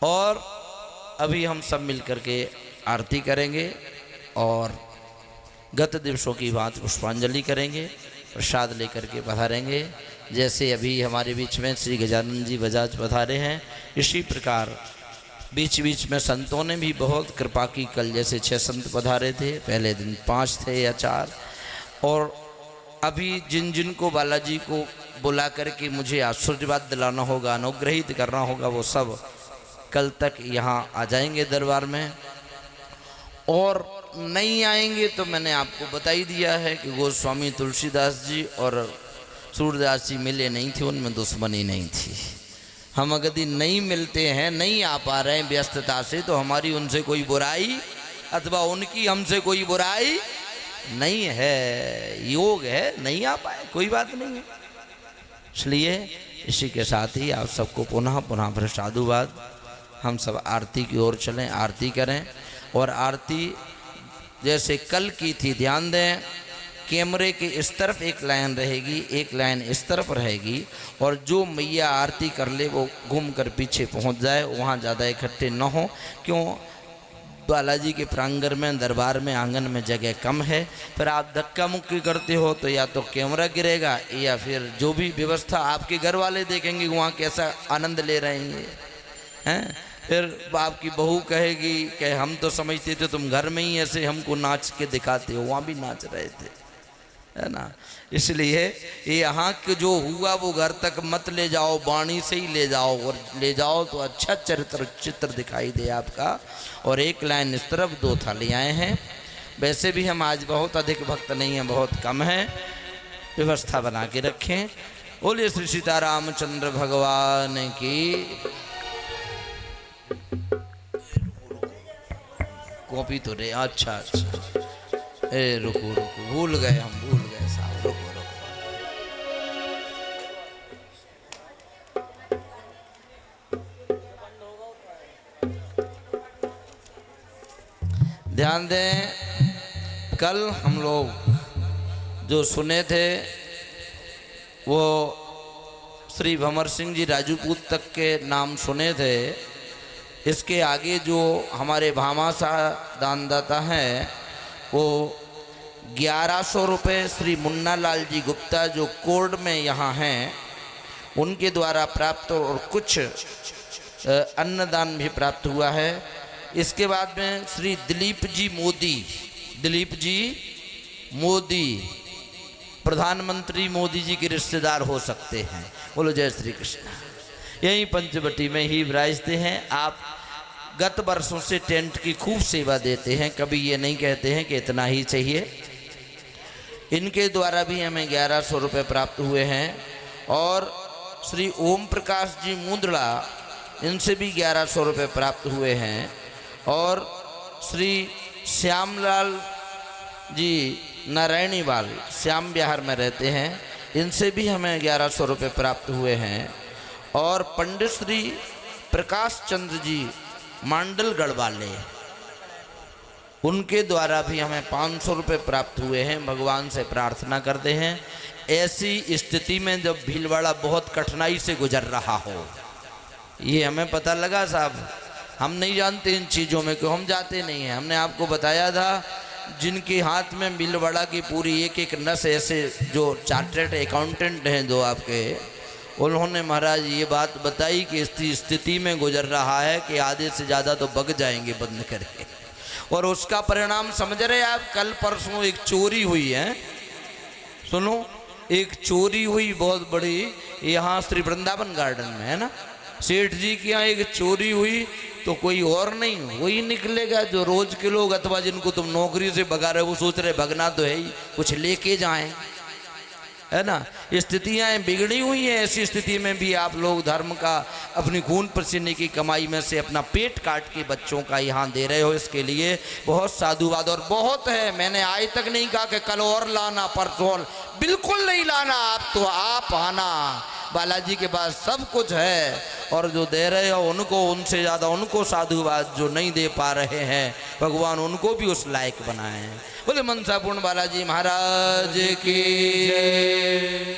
और अभी हम सब मिलकर के आरती करेंगे और गत दिवसों की बात पुष्पांजलि करेंगे, प्रसाद लेकर के पधारेंगे। जैसे अभी हमारे बीच में श्री गजानन जी बजाज पधारे हैं, इसी प्रकार बीच बीच में संतों ने भी बहुत कृपा की। कल जैसे 6 संत पधारे थे, पहले दिन 5 थे या 4, और अभी जिन जिन को बालाजी को बुला करके मुझे आशीर्वाद दिलाना होगा, अनुग्रहित करना होगा, वो सब कल तक यहाँ आ जाएंगे दरबार में। और नहीं आएंगे तो मैंने आपको बता ही दिया है कि गोस्वामी तुलसीदास जी और सूरदास जी मिले नहीं थे, उनमें दुश्मनी नहीं थी। हम अगर नहीं मिलते हैं, नहीं आ पा रहे हैं व्यस्तता से, तो हमारी उनसे कोई बुराई अथवा उनकी हमसे कोई बुराई नहीं है, योग है, नहीं आ पाए, कोई बात नहीं है। इसलिए इसी के साथ ही आप सबको पुनः पुनः फिर साधुवाद। हम सब आरती की ओर चलें, आरती करें। और आरती जैसे कल की थी, ध्यान दें, कैमरे के इस तरफ एक लाइन रहेगी, एक लाइन इस तरफ रहेगी, और जो मैया आरती कर ले वो घूम कर पीछे पहुंच जाए, वहाँ ज़्यादा इकट्ठे न हो। क्यों? बालाजी के प्रांगण में, दरबार में, आंगन में जगह कम है। फिर आप धक्का मुक्की करते हो तो या तो कैमरा गिरेगा, या फिर जो भी व्यवस्था आपके घर वाले देखेंगे वहाँ कैसा आनंद ले रहे हैं। फिर आपकी बहू कहेगी कि हम तो समझते थे तुम घर में ही ऐसे हमको नाच के दिखाते हो, वहाँ भी नाच रहे थे, है ना। इसलिए यहाँ के जो हुआ वो घर तक मत ले जाओ, वाणी से ही ले जाओ, और ले जाओ तो अच्छा चित्र दिखाई दे आपका। और एक लाइन इस तरफ, 2 थालियाँ हैं। वैसे भी हम आज बहुत अधिक भक्त नहीं हैं, बहुत कम हैं, व्यवस्था बना के रखें। बोलिए श्री सीतारामचंद्र भगवान की। कॉपी तो रे, अच्छा अच्छा, ए रुको रुको, भूल गए साहब, रुको रुको। ध्यान दें, कल हम लोग जो सुने थे वो श्री भंवर सिंह जी राजूपूत तक के नाम सुने थे। इसके आगे जो हमारे भामाशाह दानदाता हैं वो 1100 रुपये श्री मुन्ना लाल जी गुप्ता जो कोर्ट में यहाँ हैं उनके द्वारा प्राप्त, और कुछ अन्नदान भी प्राप्त हुआ है। इसके बाद में श्री दिलीप जी मोदी प्रधानमंत्री मोदी जी के रिश्तेदार हो सकते हैं। बोलो जय श्री कृष्ण। यहीं पंचवटी में ही विराजते हैं। आप गत वर्षों से टेंट की खूब सेवा देते हैं, कभी ये नहीं कहते हैं कि इतना ही चाहिए। इनके द्वारा भी हमें 1100 रुपये प्राप्त हुए हैं। और श्री ओम प्रकाश जी मुंदड़ा, इनसे भी 1100 रुपये प्राप्त हुए हैं। और श्री श्यामलाल जी नारायणीवाल, श्याम विहार में रहते हैं, इनसे भी हमें 1100 रुपये प्राप्त हुए हैं। और पंडित श्री प्रकाश चंद्र जी मांडलगढ़ वाले, उनके द्वारा भी हमें 500 रुपये प्राप्त हुए हैं। भगवान से प्रार्थना करते हैं ऐसी स्थिति में जब भीलवाड़ा बहुत कठिनाई से गुजर रहा हो। ये हमें पता लगा साहब, हम नहीं जानते इन चीज़ों में, क्यों हम जाते नहीं हैं। हमने आपको बताया था जिनके हाथ में भीलवाड़ा की पूरी एक एक नस, ऐसे जो चार्टर्ड अकाउंटेंट हैं जो आपके, उन्होंने महाराज ये बात बताई कि इस स्थिति में गुजर रहा है कि आधे से ज़्यादा तो बग जाएंगे बंद करके। और उसका परिणाम समझ रहे आप, कल परसों एक चोरी हुई है, सुनो, एक चोरी हुई बहुत बड़ी यहाँ श्री वृंदावन गार्डन में, है ना। सेठ जी के यहाँ एक चोरी हुई तो कोई और नहीं वही निकलेगा जो रोज के लोग अथवा जिनको तुम नौकरी से भगा रहे, वो सोच रहे भगना तो है ही, कुछ लेके जाएं, है ना। स्थितियाँ बिगड़ी हुई हैं। ऐसी स्थिति में भी आप लोग धर्म का अपनी खून पसीने की कमाई में से अपना पेट काट के बच्चों का यहाँ दे रहे हो, इसके लिए बहुत साधुवाद। और बहुत है, मैंने आज तक नहीं कहा कि कल और लाना, परसों, बिल्कुल नहीं लाना, आप तो आप आना, बालाजी के पास सब कुछ है। और जो दे रहे हो उनको, उनसे ज़्यादा उनको साधुवाद, जो नहीं दे पा रहे हैं भगवान उनको भी उस लायक बनाए हैं। बोले मनसापूर्ण बालाजी महाराज की जय।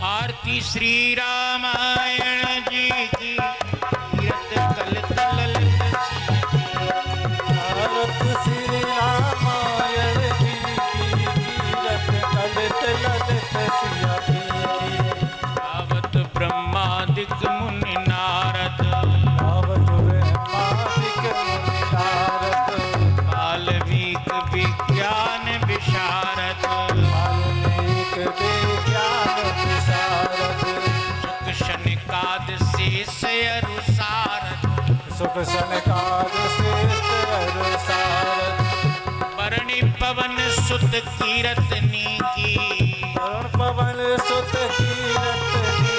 आरती श्री रामायण जी की, तीरथ कलित ललित आरती श्री रामायण जी की, तीरथ कलित ललित सिया की। आवत ब्रह्मादिक मुनि नारद, आवत ब्रह्मादिक मुनि नारद, बाल्मीक विज्ञान विशारद, वाल्मीक विज्ञान विशारद, सुख शनिकादि अनुसारद, सुख सनकाद श्रेष्ठ अनुसारद, बरणी पवन सुत कीरतनी की, वरुण पवन सुत कीरतनी की।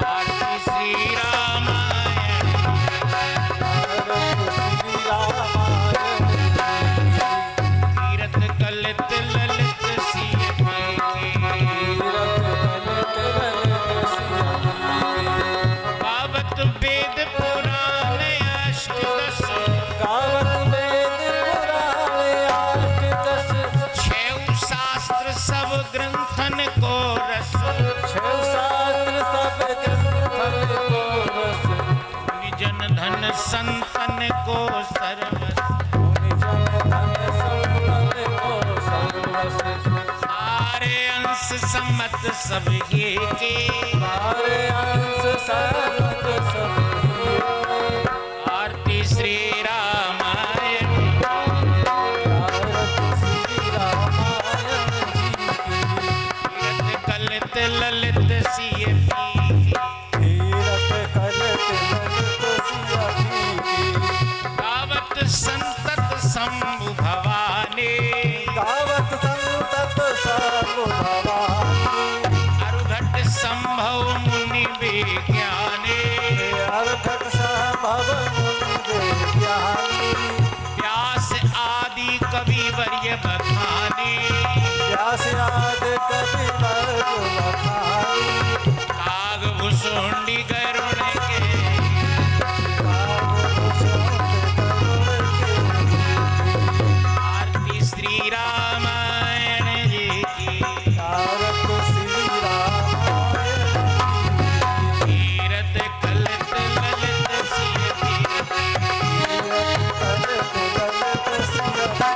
आरती श्री रामायण, आरती श्री रामायण जी की, तीरथ कलित ललित सिय की, तीरथ कलित ललित सिया की। गावत वेद पुराण अष्टदश, गावत वेद पुराण अष्टदश, छह शास्त्र सब ग्रंथन को रस, छह शास्त्र सब ग्रंथन को रस, निजन धन संतन को सर्वस, मुनि जन धन संतन को सर्वस। सारे अंश सम्मत सब ये के, सारे अंश सर्वत सब ये। आरती श्री रामायण, आरती श्री रामायण जी की, तीरथ कलित ललित सिय की, तीरथ कलित ललित सिया की। गावत संतत शंभु भवानी, गावत संतत सब भवानी, अरुघट संभव मुनि विज्ञानी, अर्घट संभव मुनि विज्ञानी, व्यास आदि कवि वर्य बखानी, व्यास आदि कवि वर्ग बखानी। काग भुसुंडी गरुण के, आरती श्री रामायण जी की, आरती श्री रामायण जी की। तीरथ कलित ललित सिय की, तीरथ कलित ललित सिया की।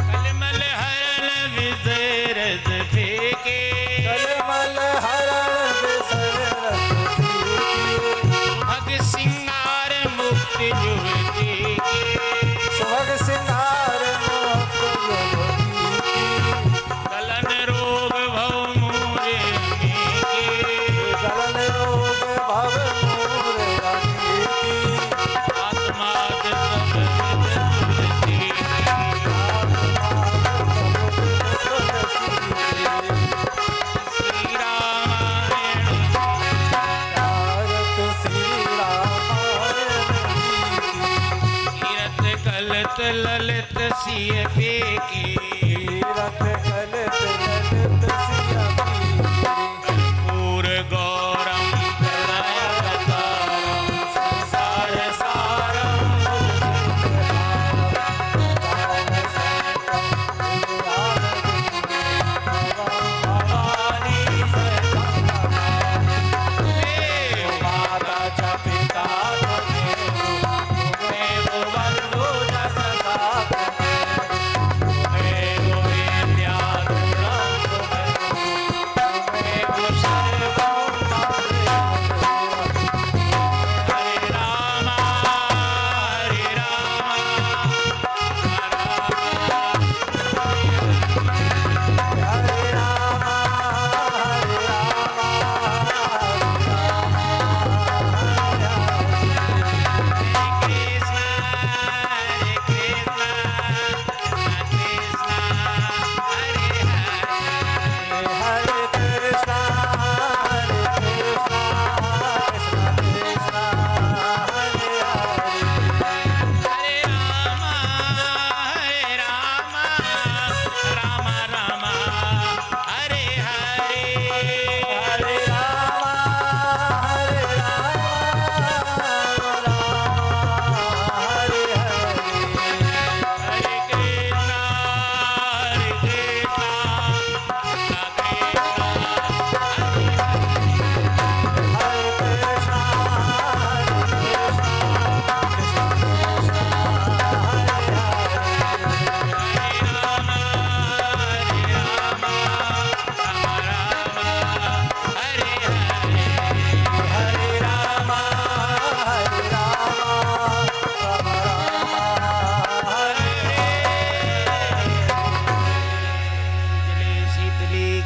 कलमल हरण विदरद फेंके, कलमल हरण विसरत की। भग सिंगार मुक्ति जुगती की, सुभग सिंगार मुक्त युवती की। गलन रोग भव मूरे की, गलन रोग भव मूर रानी की। आत्माद सब विदुरती की, श्री रामायण, आरती श्री रामायण जी की। तीरथ कलित ललित सिय की, तीरथ कलित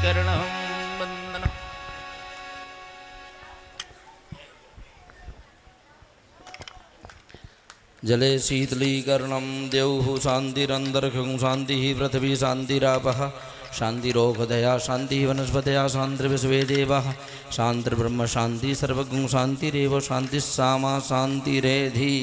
शीतलीकरणं वन्दनम्। जले शीतलीकरणं द्यौः शान्तिरन्तरिक्षं शान्तिः पृथिवी शान्तिरापः शान्तिरोगदया शान्तिः वनस्पतयः शान्तिर्विश्वे देवाः शान्तिर्ब्रह्म शान्तिः सर्वगुण शान्तिरेव शान्तिः सामा शान्तिरेधि।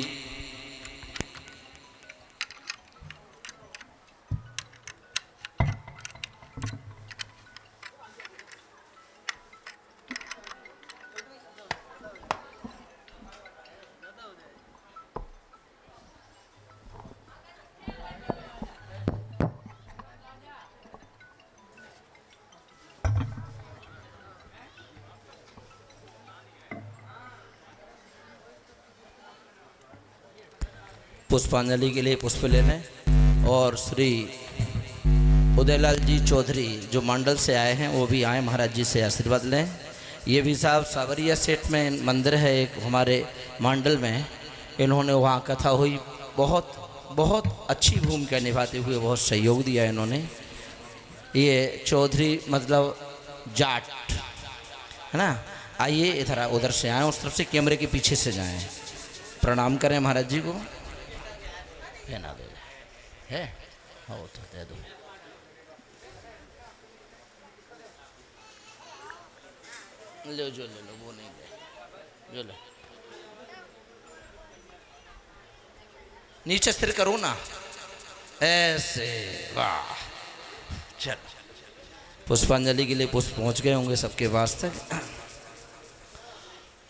पुष्पांजलि के लिए पुष्प लेने और श्री उदयलाल जी चौधरी जो मंडल से आए हैं वो भी आए, महाराज जी से आशीर्वाद लें। ये भी साहब सावरिया सेठ में मंदिर है एक हमारे मंडल में, इन्होंने वहाँ कथा हुई, बहुत बहुत अच्छी भूमिका निभाते हुए बहुत सहयोग दिया इन्होंने। ये चौधरी मतलब जाट है ना। आइए इधर उधर से आए, उस तरफ से कैमरे के पीछे से जाएं, प्रणाम करें महाराज जी को। ना दे है हो तो दे दो। लो जो ले लो, वो नहीं दे जो लो। नीचे स्थिर करो ना ऐसे, वाह। चलो पुष्पांजलि के लिए पुष्प पहुंच गए होंगे सबके वास्ते।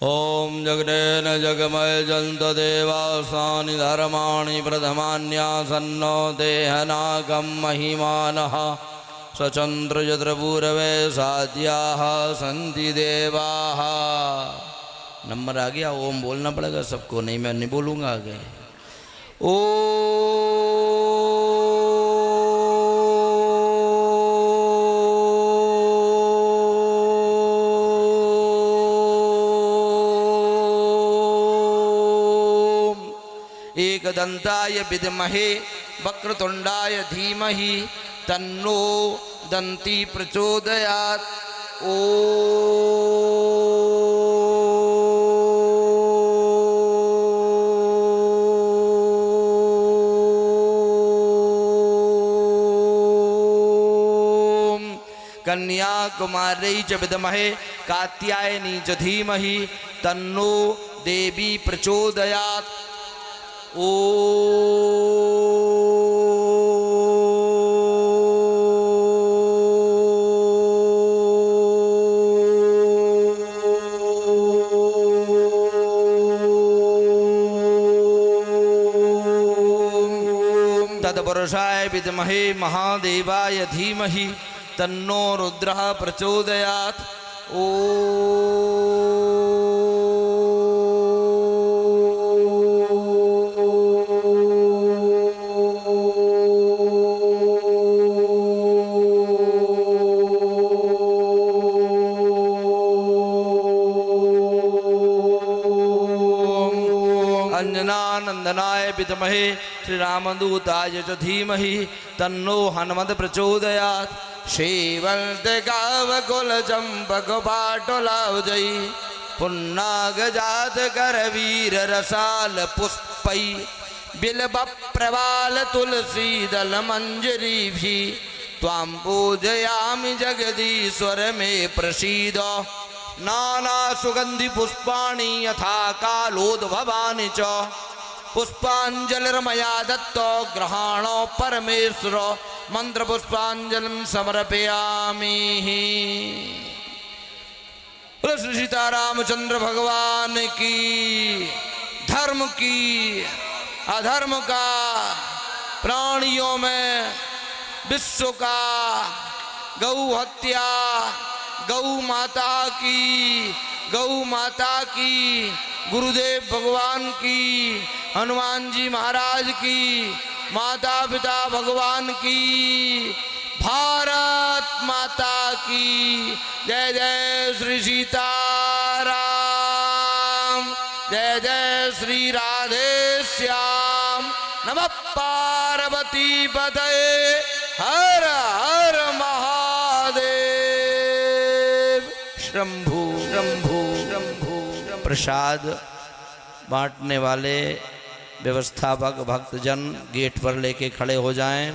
ओम जगदेन जगमय जंत देवासानि धर्माणि प्रथमान्यासन्नो देहनागम महिमानः स्वचंद्र यद्रपूरवे साध्याः सन्ति देवाः। नंबर आ गया, ओम बोलना पड़ेगा सबको, नहीं मैं नहीं बोलूँगा आगे। एकदंताय विद्महे वक्रतुंडाय धीमहि तन्नो दंती प्रचोदयात्। ओम कन्याकुमारी च विद्महे कात्यायनी च धीमहि तन्नो देवी प्रचोदयात्। ओम तत्पुरुषाय विद्महे महादेवाय धीमहि तन्नो रुद्रः प्रचोदयात्। अंजनानंदनाय विद्महे श्री रामदूताय च धीमहि तन्नो हनुमत प्रचोदयात्। शेवंत गावकुल चंपक पाटलावजयी पुन्नाग जात कर वीर रसाल पुष्पै बिल्व प्रवाल तुलसी दल मंजरी भी त्वां पूजयामि जगदीश्वर में प्रसीद। नाना सुगंधि पुष्पाणि यथा कालोद्भवानि च पुष्पांजलिर्मया दत्तो ग्रहाणो परमेश्वर मंत्र पुष्पांजलिं समर्पयामि। श्री सीतारामचंद्र भगवान की, धर्म की अधर्म का, प्राणियों में विश्व का, गौ हत्या, गौ माता की, गुरुदेव भगवान की, हनुमान जी महाराज की, माता पिता भगवान की, भारत माता की जय। जय श्री सीताराम, जय जय श्री राधे श्याम। नमः पार्वती पतये, हर हर महादेव। शंभु शंभु शंभु। प्रसाद बांटने वाले व्यवस्थापक भक्तजन गेट पर लेके खड़े हो जाएं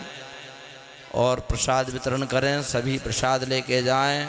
और प्रसाद वितरण करें। सभी प्रसाद लेके जाएं।